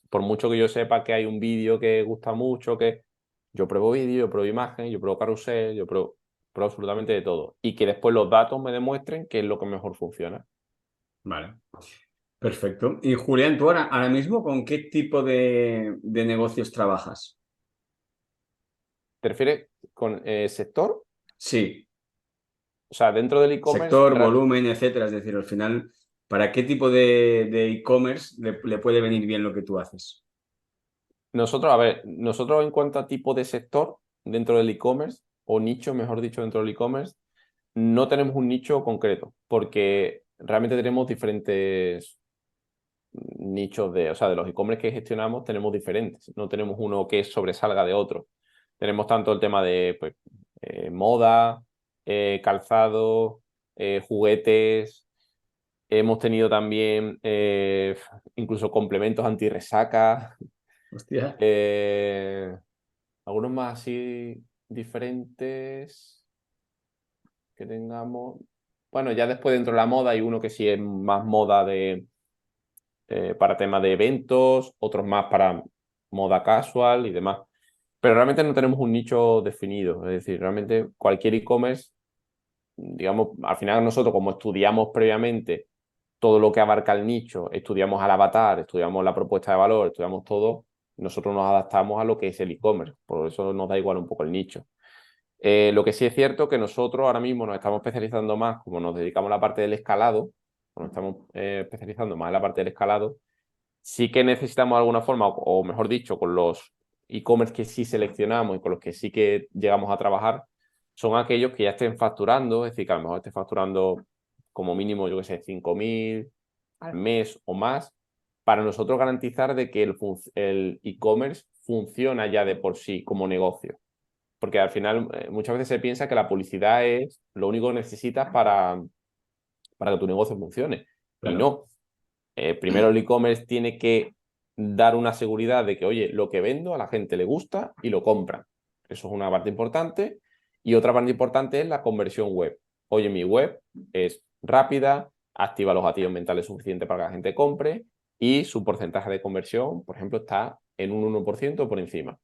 Por mucho que yo sepa que hay un vídeo que gusta mucho, que yo pruebo vídeo, yo pruebo imagen, yo pruebo carrusel, pruebo absolutamente de todo. Y que después los datos me demuestren qué es lo que mejor funciona. vale. Perfecto. Y Julián, ¿tú ahora mismo con qué tipo de negocios trabajas? ¿Te refieres con sector? Sí, O sea, dentro del e-commerce, sector, volumen, etcétera. Es decir, al final, ¿para qué tipo de e-commerce le puede venir bien lo que tú haces? nosotros, a ver, nosotros en cuanto a tipo de sector dentro del e-commerce, o nicho, mejor dicho, dentro del e-commerce, no tenemos un nicho concreto, porque realmente tenemos diferentes nichos o sea, de los e-commerce que gestionamos tenemos diferentes, no tenemos uno que sobresalga de otro. Tenemos tanto el tema de pues, moda, calzado, juguetes, hemos tenido también incluso complementos anti-resaca, Hostia. eh, algunos más así diferentes que tengamos. Bueno, ya después dentro de la moda hay uno que sí es más moda para temas de eventos, otros más para moda casual y demás. Pero realmente no tenemos un nicho definido. Es decir, realmente cualquier e-commerce, digamos, al final nosotros como estudiamos previamente todo lo que abarca el nicho, estudiamos al avatar, estudiamos la propuesta de valor, estudiamos todo, nosotros nos adaptamos a lo que es el e-commerce. Por eso nos da igual un poco el nicho. Lo que sí es cierto que nosotros ahora mismo nos estamos especializando más, como nos dedicamos a la parte del escalado, nos estamos especializando más en la parte del escalado, sí que necesitamos de alguna forma, o mejor dicho, con los e-commerce que sí seleccionamos y con los que sí que llegamos a trabajar son aquellos que ya estén facturando, es decir, que a lo mejor esté facturando como mínimo, yo qué sé, 5.000 al mes o más, para nosotros garantizar de que el e-commerce funciona ya de por sí como negocio. Porque al final muchas veces se piensa que la publicidad es lo único que necesitas para que tu negocio funcione. Y Claro. no. Primero el e-commerce tiene que dar una seguridad de que, oye, lo que vendo a la gente le gusta y lo compran. Eso es una parte importante. Y otra parte importante es la conversión web. Oye, mi web es rápida, activa los gatillos mentales suficientes para que la gente compre y su porcentaje de conversión, por ejemplo, está en un 1% por encima.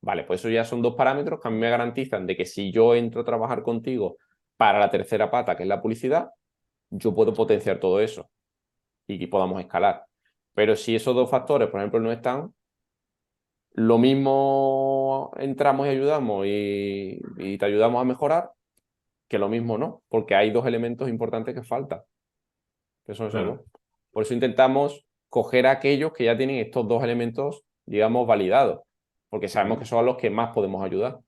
Vale, pues eso ya son dos parámetros que a mí me garantizan de que si yo entro a trabajar contigo para la tercera pata, que es la publicidad, yo puedo potenciar todo eso y que podamos escalar. Pero si esos dos factores, por ejemplo, no están, lo mismo entramos y ayudamos y te ayudamos a mejorar, que lo mismo no, porque hay dos elementos importantes que faltan, que son esos dos. Claro. Por eso intentamos coger a aquellos que ya tienen estos dos elementos, digamos, validados, porque sabemos que son los que más podemos ayudar.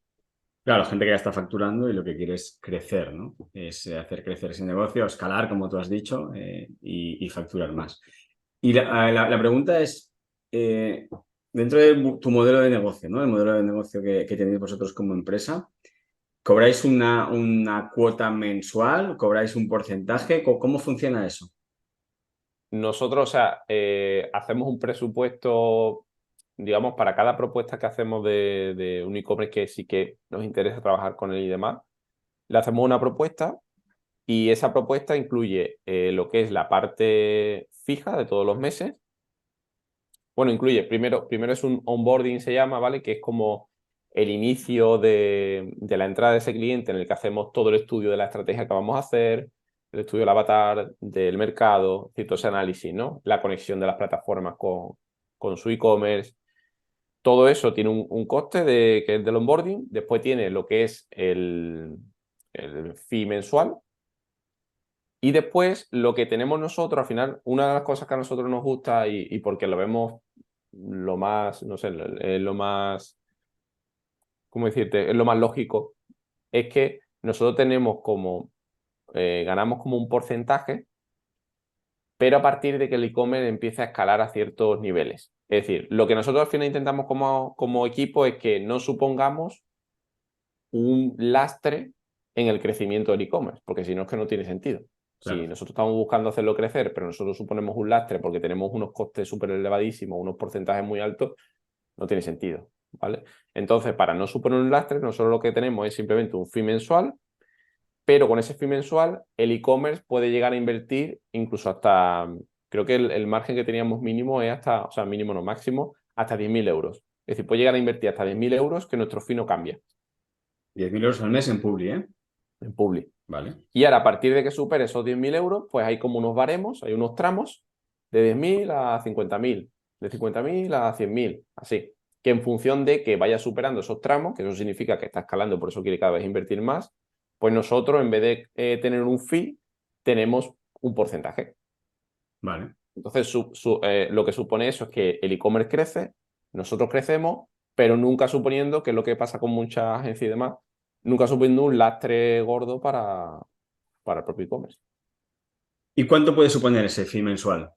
Claro, gente que ya está facturando y lo que quiere es crecer, ¿no? Es hacer crecer ese negocio, escalar, como tú has dicho, y facturar más. Y la pregunta es, eh, dentro de tu modelo de negocio, ¿no? El modelo de negocio que tenéis vosotros como empresa, ¿cobráis una cuota mensual? ¿Cobráis un porcentaje? ¿Cómo funciona eso? Nosotros, o sea, hacemos un presupuesto, digamos, para cada propuesta que hacemos de un e-commerce que sí que nos interesa trabajar con él y demás. Le hacemos una propuesta y esa propuesta incluye lo que es la parte fija de todos los meses. Bueno, incluye, primero es un onboarding, se llama, ¿vale? Que es como el inicio de la entrada de ese cliente en el que hacemos todo el estudio de la estrategia que vamos a hacer, el estudio del avatar, del mercado, ciertos análisis, ¿no? La conexión de las plataformas con su e-commerce. Todo eso tiene un coste que es del onboarding. Después tiene lo que es el fee mensual. Y después lo que tenemos nosotros, al final, una de las cosas que a nosotros nos gusta y porque lo vemos lo más, no sé, es lo más, ¿cómo decirte? Es lo más lógico, es que nosotros tenemos como, ganamos como un porcentaje, pero a partir de que el e-commerce empiece a escalar a ciertos niveles. Es decir, lo que nosotros al final intentamos como equipo es que no supongamos un lastre en el crecimiento del e-commerce, porque si no es que no tiene sentido. Si Claro. nosotros estamos buscando hacerlo crecer, pero nosotros suponemos un lastre porque tenemos unos costes súper elevadísimos, unos porcentajes muy altos, no tiene sentido, ¿vale? Entonces, para no suponer un lastre, nosotros lo que tenemos es simplemente un fee mensual, pero con ese fee mensual, el e-commerce puede llegar a invertir incluso hasta, creo que el margen que teníamos mínimo es hasta, o sea, mínimo no máximo, hasta 10.000 euros. Es decir, puede llegar a invertir hasta 10.000 euros que nuestro fee no cambia 10.000 euros al mes en Publi, ¿eh? en Publi. Vale. Y ahora, a partir de que supere esos 10.000 euros, pues hay como unos baremos, hay unos tramos de 10.000 a 50.000, de 50.000 a 100.000, así. Que en función de que vaya superando esos tramos, que eso significa que está escalando, por eso quiere cada vez invertir más, pues nosotros, en vez de tener un fee, tenemos un porcentaje. Vale. Entonces, lo que supone eso es que el e-commerce crece, nosotros crecemos, pero nunca suponiendo, que es lo que pasa con muchas agencias y demás, nunca suponiendo un lastre gordo para el propio e-commerce. ¿Y cuánto puede suponer ese fee mensual?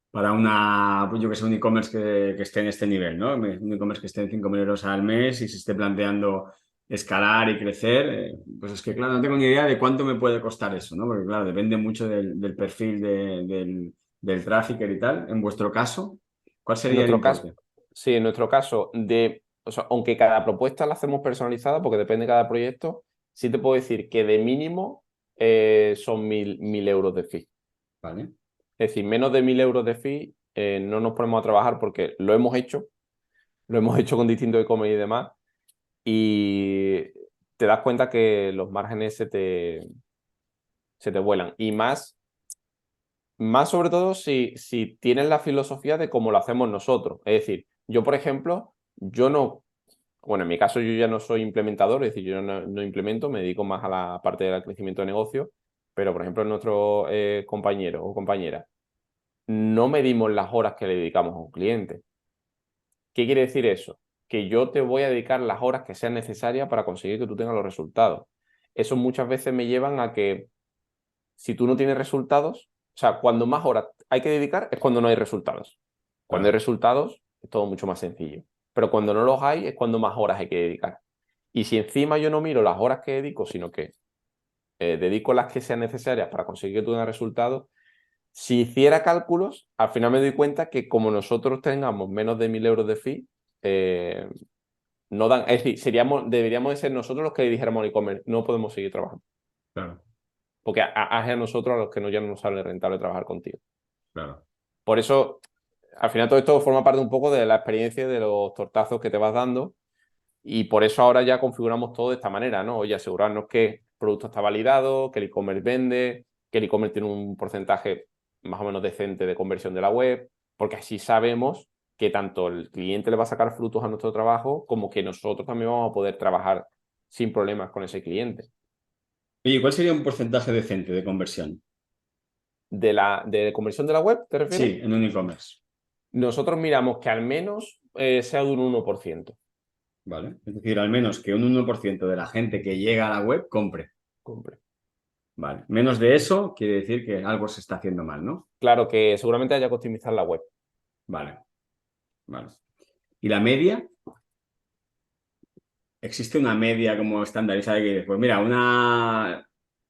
Para pues yo que sé, un e-commerce que esté en este nivel, ¿no? Un e-commerce que esté en 5.000 euros al mes y se esté planteando escalar y crecer, pues es que, claro, no tengo ni idea de cuánto me puede costar eso, ¿no? Porque, claro, depende mucho del perfil del trafficker y tal. En vuestro caso, ¿cuál En sería el nuestro caso, importe? sí, en nuestro caso, o sea, aunque cada propuesta la hacemos personalizada, porque depende de cada proyecto, sí te puedo decir que de mínimo son 1.000 euros de fee. Vale. Es decir, menos de 1.000 euros de fee no nos ponemos a trabajar porque lo hemos hecho con distintos e-commerce y demás, y te das cuenta que los márgenes se te vuelan. Y más sobre todo si tienes la filosofía de cómo lo hacemos nosotros. Es decir, yo, por ejemplo, yo no, bueno, en mi caso yo ya no soy implementador, es decir, yo no implemento, me dedico más a la parte del crecimiento de negocio, pero, por ejemplo, nuestros compañeros o compañeras, no medimos las horas que le dedicamos a un cliente. ¿Qué quiere decir eso? que yo te voy a dedicar las horas que sean necesarias para conseguir que tú tengas los resultados. Eso muchas veces me llevan a que si tú no tienes resultados, o sea, cuando más horas hay que dedicar es cuando no hay resultados. Cuando hay Claro, resultados es todo mucho más sencillo. Pero cuando no los hay es cuando más horas hay que dedicar. Y si encima yo no miro las horas que dedico, sino que dedico las que sean necesarias para conseguir que tú tengas resultados, si hiciera cálculos, al final me doy cuenta que como nosotros tengamos menos de 1.000 euros de fee, eh, no dan, es decir, deberíamos de ser nosotros los que dijéramos al e-commerce, no podemos seguir trabajando. claro, Porque es a nosotros a los que ya no nos sale rentable trabajar contigo. claro. Por eso, al final todo esto forma parte un poco de la experiencia de los tortazos que te vas dando y por eso ahora ya configuramos todo de esta manera, ¿no? Oye, asegurarnos que el producto está validado, que el e-commerce vende, que el e-commerce tiene un porcentaje más o menos decente de conversión de la web, porque así sabemos que tanto el cliente le va a sacar frutos a nuestro trabajo como que nosotros también vamos a poder trabajar sin problemas con ese cliente. Oye, ¿cuál sería un porcentaje decente de conversión? ¿De conversión de la web, te refieres? Sí, en un e-commerce. Nosotros miramos que al menos sea de un 1%. ¿Vale? Es decir, al menos que un 1% de la gente que llega a la web compre. Compre. Vale. Menos de eso quiere decir que algo se está haciendo mal, ¿no? Claro que seguramente haya que optimizar la web. Vale, vale. ¿Y la media? ¿Existe una media como estandarizada que, pues mira,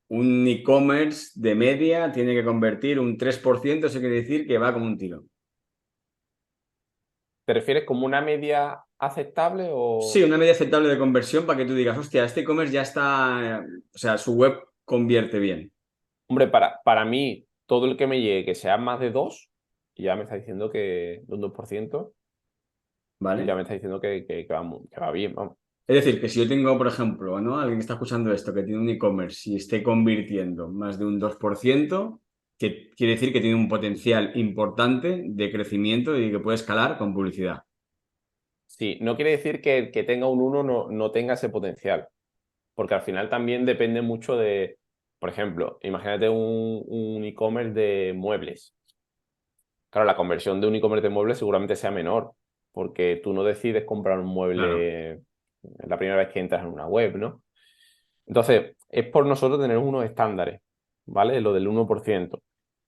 un e-commerce de media tiene que convertir un 3%, eso quiere decir que va como un tiro? ¿Te refieres como una media aceptable Sí, o...? una media aceptable de conversión para que tú digas, hostia, este e-commerce ya está, o sea, su web convierte bien, Hombre, para mí, todo el que me llegue que sea más de 2, ya me está diciendo que de un 2%, ya ¿vale? me está diciendo que va bien, vamos. Es decir, que si yo tengo, por ejemplo, ¿no? Alguien que está escuchando esto, que tiene un e-commerce y esté convirtiendo más de un 2%, que quiere decir que tiene un potencial importante de crecimiento y que puede escalar con publicidad. Sí, no quiere decir que el que tenga un 1 no tenga ese potencial, porque al final también depende mucho de, por ejemplo, imagínate un e-commerce de muebles. Claro, la conversión de un e-commerce de muebles seguramente sea menor, porque tú no decides comprar un Claro, mueble la primera vez que entras en una web, ¿no? Entonces, es por nosotros tener unos estándares, ¿vale? Lo del 1%.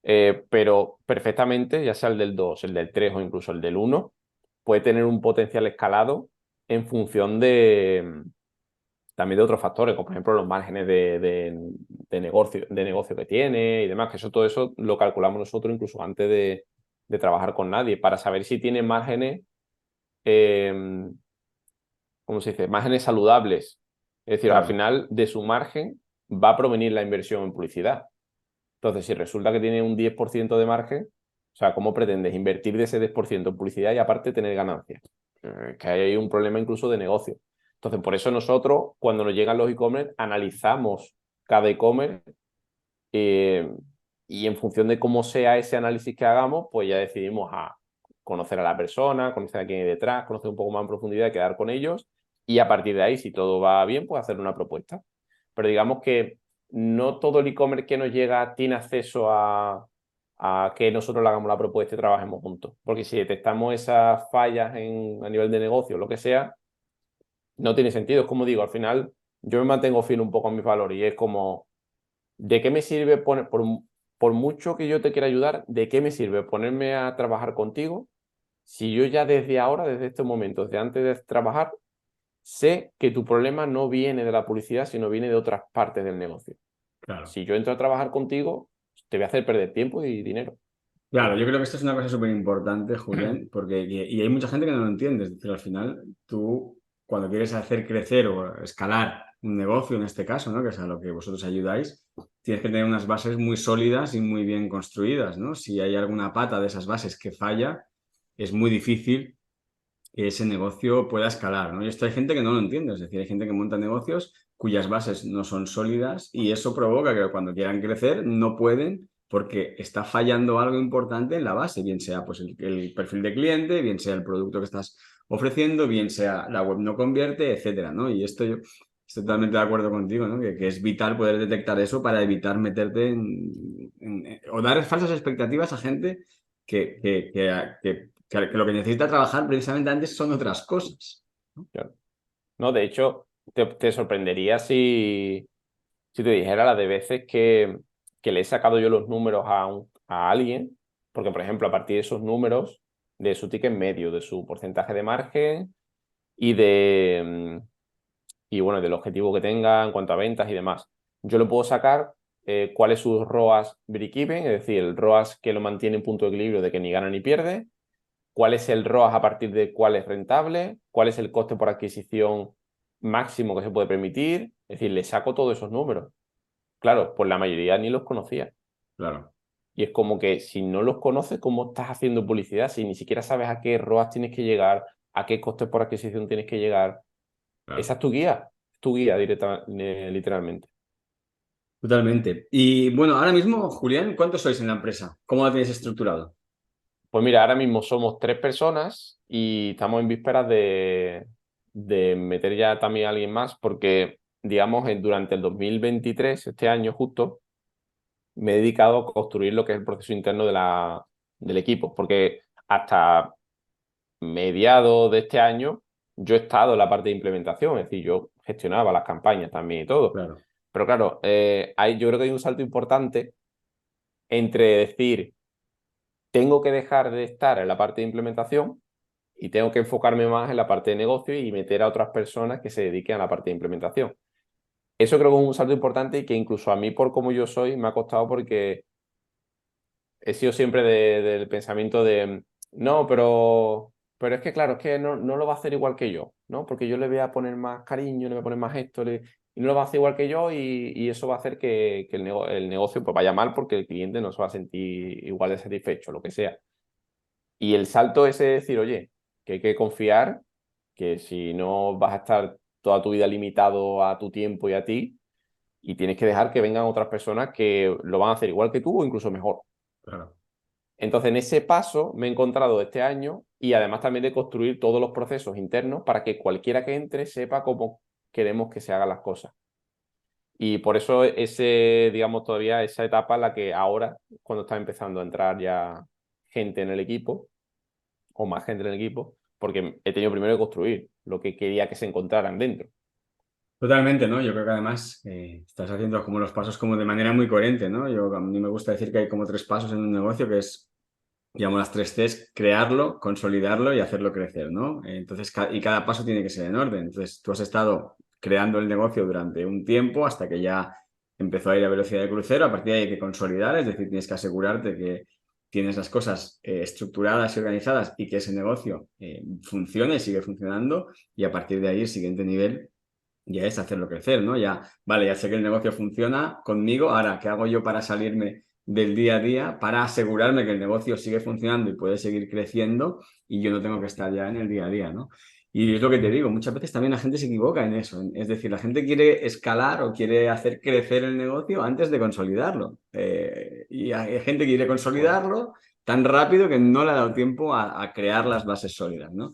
Pero perfectamente, ya sea el del 2, el del 3 o incluso el del 1, puede tener un potencial escalado en función también de otros factores, como por ejemplo los márgenes de negocio que tiene y demás, que todo eso lo calculamos nosotros incluso antes de trabajar con nadie, para saber si tiene márgenes, eh, ¿cómo se dice? Márgenes saludables. Es decir, al claro, final de su margen va a provenir la inversión en publicidad. Entonces, si resulta que tiene un 10% de margen, o sea, ¿cómo pretendes invertir de ese 10% en publicidad y aparte tener ganancias? Que hay un problema incluso de negocio. Entonces, por eso nosotros, cuando nos llegan los e-commerce, analizamos cada e-commerce eh, y en función de cómo sea ese análisis que hagamos, pues ya decidimos a conocer a la persona, conocer a quién hay detrás, conocer un poco más en profundidad, quedar con ellos y a partir de ahí, si todo va bien, pues hacer una propuesta. Pero digamos que no todo el e-commerce que nos llega tiene acceso a que nosotros le hagamos la propuesta y trabajemos juntos. Porque si detectamos esas fallas a nivel de negocio, lo que sea, no tiene sentido. Es como digo, al final yo me mantengo fiel un poco a mis valores y es como, ¿de qué me sirve por mucho que yo te quiera ayudar, de qué me sirve ponerme a trabajar contigo si yo ya desde ahora, desde este momento, desde antes de trabajar, sé que tu problema no viene de la publicidad, sino viene de otras partes del negocio? claro. Si yo entro a trabajar contigo, te voy a hacer perder tiempo y dinero. Claro, yo creo que esto es una cosa súper importante, Julián, porque y hay mucha gente que no lo entiende. Es decir, al final, tú, cuando quieres hacer crecer o escalar un negocio, en este caso, ¿no? Que es a lo que vosotros ayudáis, tienes que tener unas bases muy sólidas y muy bien construidas, ¿no? Si hay alguna pata de esas bases que falla, es muy difícil que ese negocio pueda escalar, ¿no? Y esto hay gente que no lo entiende, es decir, hay gente que monta negocios cuyas bases no son sólidas y eso provoca que cuando quieran crecer no pueden porque está fallando algo importante en la base, bien sea pues el perfil de cliente, bien sea el producto que estás ofreciendo, bien sea la web no convierte, etcétera, ¿no? Y esto yo estoy totalmente de acuerdo contigo, ¿no? Que es vital poder detectar eso para evitar meterte o dar falsas expectativas a gente que lo que necesita trabajar precisamente antes son otras cosas. Claro. No, de hecho, te sorprendería si te dijera las de veces que le he sacado yo los números a alguien, porque, por ejemplo, a partir de esos números, de su ticket medio, de su porcentaje de margen y y bueno, del objetivo que tenga en cuanto a ventas y demás, yo le puedo sacar cuál es su ROAS break-even, es decir, el ROAS que lo mantiene en punto de equilibrio de que ni gana ni pierde, cuál es el ROAS a partir de cuál es rentable, cuál es el coste por adquisición máximo que se puede permitir, es decir, le saco todos esos números. Claro, pues la mayoría ni los conocía. Claro, Y es como que si no los conoces, ¿cómo estás haciendo publicidad? Si ni siquiera sabes a qué ROAS tienes que llegar, a qué costes por adquisición tienes que llegar. Esa claro. es tu guía literalmente. Totalmente. Y bueno, ahora mismo, Julián, ¿cuántos sois en la empresa? ¿Cómo la tenéis estructurado? Pues mira, ahora mismo somos 3 personas y estamos en vísperas de meter ya también a alguien más porque, digamos, durante el 2023, este año justo, me he dedicado a construir lo que es el proceso interno del equipo, porque hasta mediados de este año yo he estado en la parte de implementación, es decir, yo gestionaba las campañas también y todo. Claro, Pero claro, yo creo que hay un salto importante entre decir, tengo que dejar de estar en la parte de implementación y tengo que enfocarme más en la parte de negocio y meter a otras personas que se dediquen a la parte de implementación. Eso creo que es un salto importante y que incluso a mí, por como yo soy, me ha costado porque he sido siempre del pensamiento de, no, pero es que claro, es que no lo va a hacer igual que yo, ¿no? Porque yo le voy a poner más cariño, le voy a poner más esto, y no lo va a hacer igual que yo y eso va a hacer que el negocio pues, vaya mal porque el cliente no se va a sentir igual de satisfecho, lo que sea. Y el salto ese de decir, oye, que hay que confiar, que si no vas a estar toda tu vida limitado a tu tiempo y a ti, y tienes que dejar que vengan otras personas que lo van a hacer igual que tú o incluso mejor. claro. Entonces, en ese paso me he encontrado este año y además también de construir todos los procesos internos para que cualquiera que entre sepa cómo queremos que se hagan las cosas. Y por eso digamos, todavía esa etapa en la que ahora, cuando está empezando a entrar ya gente en el equipo, o más gente en el equipo, porque he tenido primero que construir lo que quería que se encontraran dentro. Totalmente, ¿no? Yo creo que además estás haciendo como los pasos como de manera muy coherente, ¿no? A mí me gusta decir que hay como tres pasos en un negocio que es, llamo las tres Cs, crearlo, consolidarlo y hacerlo crecer, ¿no? Entonces, y cada paso tiene que ser en orden. Entonces, tú has estado creando el negocio durante un tiempo hasta que ya empezó a ir a velocidad de crucero. A partir de ahí hay que consolidar, es decir, tienes que asegurarte que tienes las cosas estructuradas y organizadas y que ese negocio funcione, sigue funcionando. Y a partir de ahí, el siguiente nivel ya es hacerlo crecer, ¿no? Ya, vale, ya sé que el negocio funciona conmigo, ahora, ¿qué hago yo para salirme del día a día, para asegurarme que el negocio sigue funcionando y puede seguir creciendo y yo no tengo que estar ya en el día a día, ¿no? Y es lo que te digo, muchas veces también la gente se equivoca en eso, es decir, la gente quiere escalar o quiere hacer crecer el negocio antes de consolidarlo. Y hay gente que quiere consolidarlo tan rápido que no le ha dado tiempo a crear las bases sólidas, ¿no?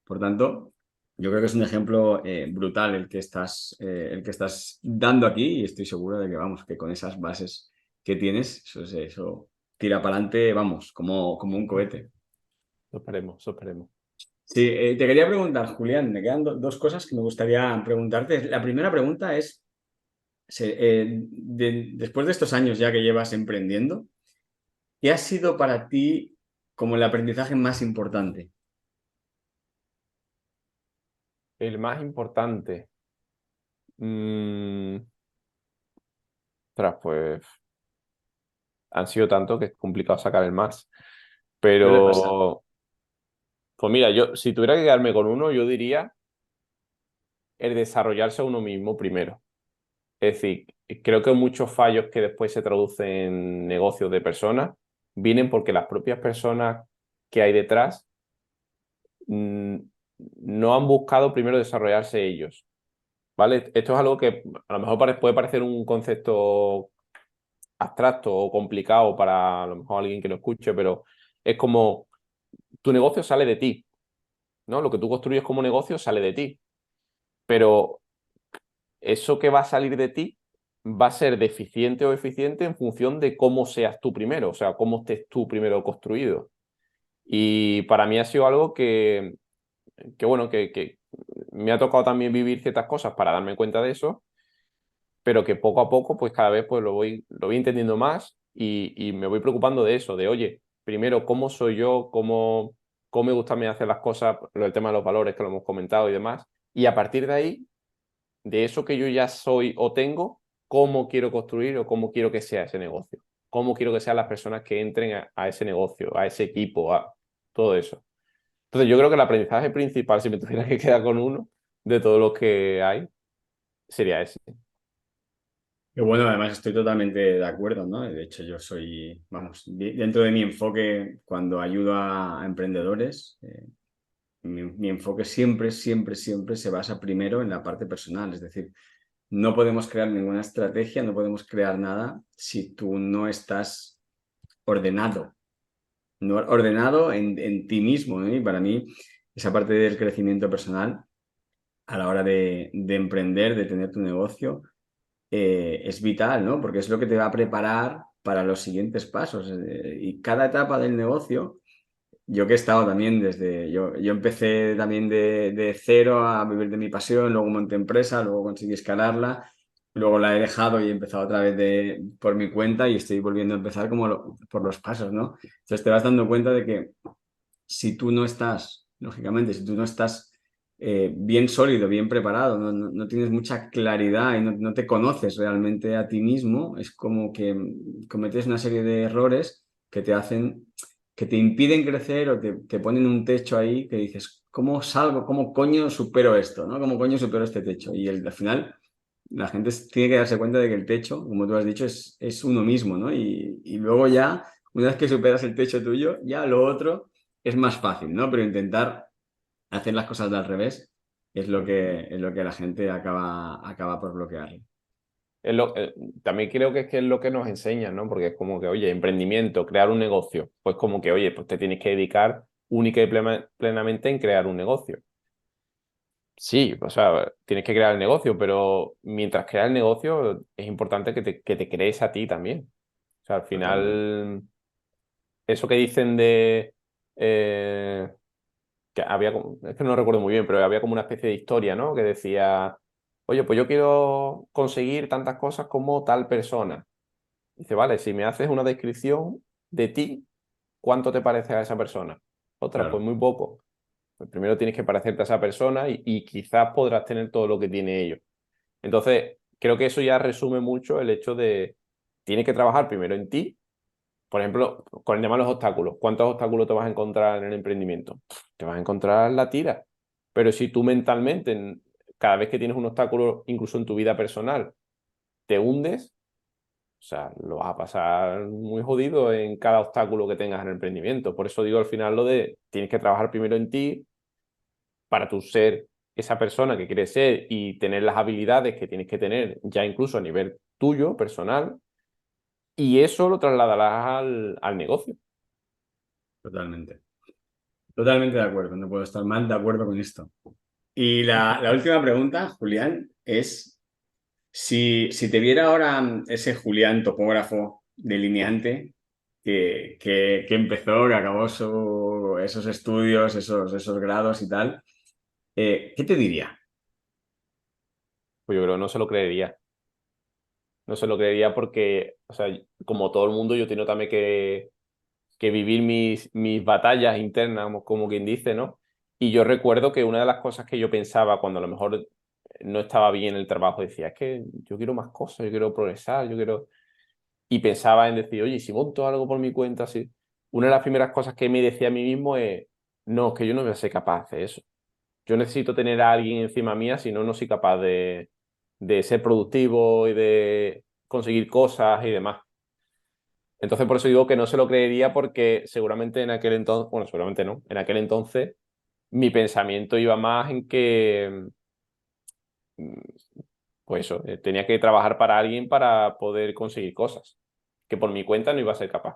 Por tanto, yo creo que es un ejemplo brutal el que estás dando aquí y estoy seguro de que, vamos, que con esas bases que tienes, eso tira para adelante, vamos, como un cohete. Eso esperemos, eso esperemos. Sí, te quería preguntar, Julián, me quedan dos cosas que me gustaría preguntarte. La primera pregunta es, después de estos años ya que llevas emprendiendo, ¿qué ha sido para ti como el aprendizaje más importante? El más importante. mm, pues han sido tanto que es complicado sacar el más. Suele pasar. Pero, pues mira, yo si tuviera que quedarme con uno, yo diría el desarrollarse a uno mismo primero. Es decir, creo que muchos fallos que después se traducen en negocios de personas vienen porque las propias personas que hay detrás mm, no han buscado primero desarrollarse ellos. ¿Vale? Esto es algo que a lo mejor puede parecer un concepto abstracto o complicado para a lo mejor alguien que lo escuche, pero es como tu negocio sale de ti, ¿no? Lo que tú construyes como negocio sale de ti, pero eso que va a salir de ti va a ser deficiente o eficiente en función de cómo seas tú primero, o sea, cómo estés tú primero construido. Y para mí ha sido algo que bueno, que me ha tocado también vivir ciertas cosas para darme cuenta de eso, pero que poco a poco, pues cada vez pues lo voy entendiendo más y me voy preocupando de eso, de oye, primero, ¿cómo soy yo? ¿Cómo me gusta a mí hacer las cosas? El tema de los valores que lo hemos comentado y demás. Y a partir de ahí, de eso que yo ya soy o tengo, ¿cómo quiero construir o cómo quiero que sea ese negocio? ¿Cómo quiero que sean las personas que entren a ese negocio, a ese equipo, a todo eso? Entonces yo creo que el aprendizaje principal, si me tuviera que quedar con uno, de todos los que hay, sería ese. Que bueno, además estoy totalmente de acuerdo, ¿no? De hecho, yo soy, vamos, dentro de mi enfoque, cuando ayudo a emprendedores, mi enfoque siempre, siempre, siempre se basa primero en la parte personal. Es decir, no podemos crear ninguna estrategia, no podemos crear nada si tú no estás ordenado, no, ordenado en ti mismo, ¿no? Y para mí, esa parte del crecimiento personal a la hora de emprender, de tener tu negocio, es vital, ¿no? Porque es lo que te va a preparar para los siguientes pasos. Y cada etapa del negocio, yo que he estado también yo empecé también de cero a vivir de mi pasión, luego monté empresa, luego conseguí escalarla, luego la he dejado y he empezado otra vez por mi cuenta y estoy volviendo a empezar como por los pasos, ¿no? Entonces te vas dando cuenta de que si tú no estás, lógicamente, si tú no estás bien sólido, bien preparado, no tienes mucha claridad y no te conoces realmente a ti mismo, es como que cometes una serie de errores que te hacen, que te impiden crecer o te ponen un techo ahí que dices, ¿cómo salgo? ¿Cómo coño supero esto? ¿No? ¿Cómo coño supero este techo? Y al final la gente tiene que darse cuenta de que el techo, como tú has dicho, es uno mismo, ¿no? Y luego ya, una vez que superas el techo tuyo, ya lo otro es más fácil, ¿no? Pero intentar hacer las cosas de al revés es lo que la gente acaba por bloquear. Es también creo que es lo que nos enseñan, ¿no? Porque es como que, oye, emprendimiento, crear un negocio, pues como que, oye, pues te tienes que dedicar única y plenamente en crear un negocio. Sí, o sea, tienes que crear el negocio, pero mientras creas el negocio es importante que te crees a ti también. O sea, al Totalmente. final, eso que dicen de... que había, es que no recuerdo muy bien, pero había como una especie de historia, ¿no? Que decía, oye, pues yo quiero conseguir tantas cosas como tal persona. Dice, vale, si me haces una descripción de ti, ¿cuánto te parece a esa persona? Otra, pues Claro, muy poco. Pues primero tienes que parecerte a esa persona y quizás podrás tener todo lo que tiene ellos. Entonces, creo que eso ya resume mucho el hecho de, tienes que trabajar primero en ti. Por ejemplo, con el tema de los obstáculos. ¿Cuántos obstáculos te vas a encontrar en el emprendimiento? Te vas a encontrar la tira. Pero si tú mentalmente, cada vez que tienes un obstáculo, incluso en tu vida personal, te hundes, o sea, lo vas a pasar muy jodido en cada obstáculo que tengas en el emprendimiento. Por eso digo al final lo de tienes que trabajar primero en ti para tu ser esa persona que quieres ser y tener las habilidades que tienes que tener ya incluso a nivel tuyo, personal, y eso lo trasladarás al negocio. totalmente. Totalmente de acuerdo, no puedo estar mal de acuerdo con esto. Y la última pregunta, Julián, es si te viera ahora ese Julián topógrafo delineante que empezó, que acabó esos estudios, esos grados y tal, ¿qué te diría? Pues yo creo que no se lo creería. No se lo creería porque, o sea, como todo el mundo, yo tengo también que vivir mis batallas internas, como quien dice, ¿no? Y yo recuerdo que una de las cosas que yo pensaba cuando a lo mejor no estaba bien el trabajo, decía, es que yo quiero más cosas, yo quiero progresar, yo quiero... Y pensaba en decir, oye, si monto algo por mi cuenta, así. Una de las primeras cosas que me decía a mí mismo es, no, es que yo no voy a ser capaz de hacer eso. Yo necesito tener a alguien encima mía, si no, no soy capaz de ser productivo y de conseguir cosas y demás. Entonces, por eso digo que no se lo creería porque seguramente en aquel entonces, bueno, seguramente no, en aquel entonces mi pensamiento iba más en que, mm, pues eso, tenía que trabajar para alguien para poder conseguir cosas, que por mi cuenta no iba a ser capaz.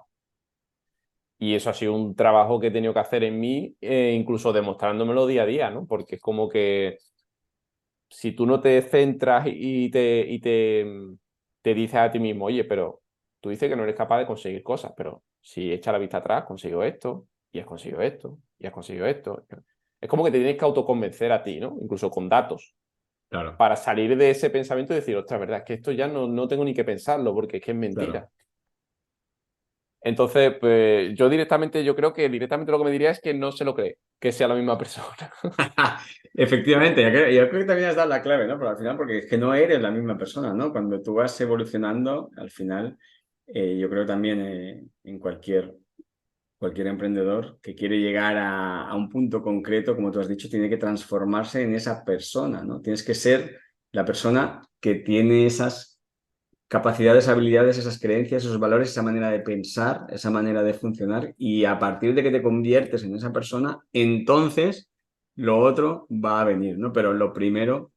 Y eso ha sido un trabajo que he tenido que hacer en mí, incluso demostrándomelo día a día, ¿no? Porque es como que si tú no te centras y te dices a ti mismo, oye, pero tú dices que no eres capaz de conseguir cosas, pero si echas la vista atrás, consigo esto, y has conseguido esto, y has conseguido esto. Es como que te tienes que autoconvencer a ti, ¿no? Incluso con datos. Claro. Para salir de ese pensamiento y decir, ostras, verdad, es que esto ya no tengo ni que pensarlo porque es que es mentira. Claro. Entonces, pues yo creo que directamente lo que me diría es que no se lo cree, que sea la misma persona. Efectivamente, yo creo que también has dado la clave, ¿no? Pero al final, porque es que no eres la misma persona, ¿no? Cuando tú vas evolucionando, al final, yo creo también en cualquier emprendedor que quiere llegar a un punto concreto, como tú has dicho, tiene que transformarse en esa persona, ¿no? Tienes que ser la persona que tiene esas capacidades, habilidades, esas creencias, esos valores, esa manera de pensar, esa manera de funcionar, y a partir de que te conviertes en esa persona, entonces lo otro va a venir, ¿no? Pero lo primero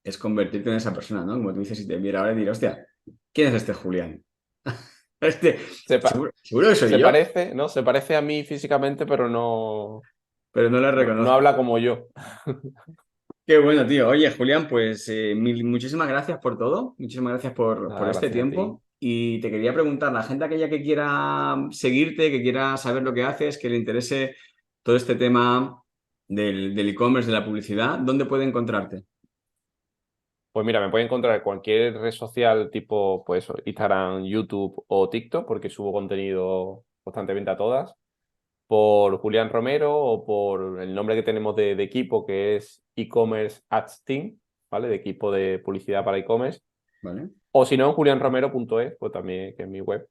es convertirte en esa persona, ¿no? Como tú dices, si te viera ahora y diré, hostia, ¿quién es este Julián? Seguro que soy Se yo, parece, ¿no? Se parece a mí físicamente, pero pero no lo no reconozco. habla como yo. Qué bueno, tío. Oye, Julián, pues muchísimas gracias por todo, muchísimas gracias por Nada, este gracias a ti. tiempo. Y te quería preguntar, la gente aquella que quiera seguirte, que quiera saber lo que haces, que le interese todo este tema del e-commerce, de la publicidad, ¿dónde puede encontrarte? Pues mira, me pueden encontrar en cualquier red social tipo, pues eso, Instagram, YouTube o TikTok, porque subo contenido constantemente a todas. Por Julián Romero o por el nombre que tenemos de equipo, que es e-commerce ads team, ¿vale? De equipo de publicidad para e-commerce. ¿Vale? O si no, en julianromero.es, pues también, que es mi web,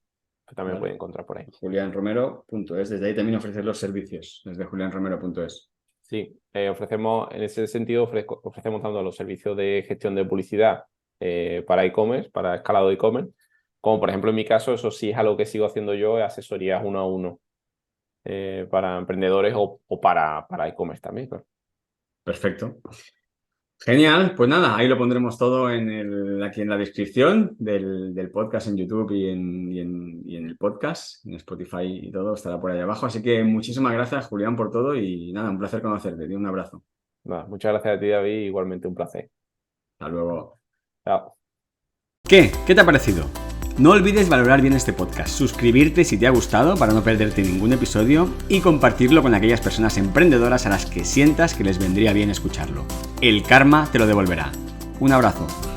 pues también me Vale. pueden encontrar por ahí. julianromero.es, desde ahí también ofreces los servicios, desde julianromero.es. Sí, ofrecemos, en ese sentido, ofrecemos tanto los servicios de gestión de publicidad para e-commerce, para escalado de e-commerce, como por ejemplo en mi caso, eso sí es algo que sigo haciendo yo, asesorías 1-a-1 para emprendedores o para e-commerce también, claro. Perfecto. Genial, pues nada, ahí lo pondremos todo aquí en la descripción del podcast en YouTube y en el podcast, en Spotify y todo, estará por ahí abajo. Así que muchísimas gracias, Julián, por todo y nada, un placer conocerte. Tío, un abrazo. Nada, muchas gracias a ti, David, igualmente un placer. Hasta luego. Chao. ¿Qué? ¿Qué te ha parecido? No olvides valorar bien este podcast, suscribirte si te ha gustado para no perderte ningún episodio y compartirlo con aquellas personas emprendedoras a las que sientas que les vendría bien escucharlo. El karma te lo devolverá. Un abrazo.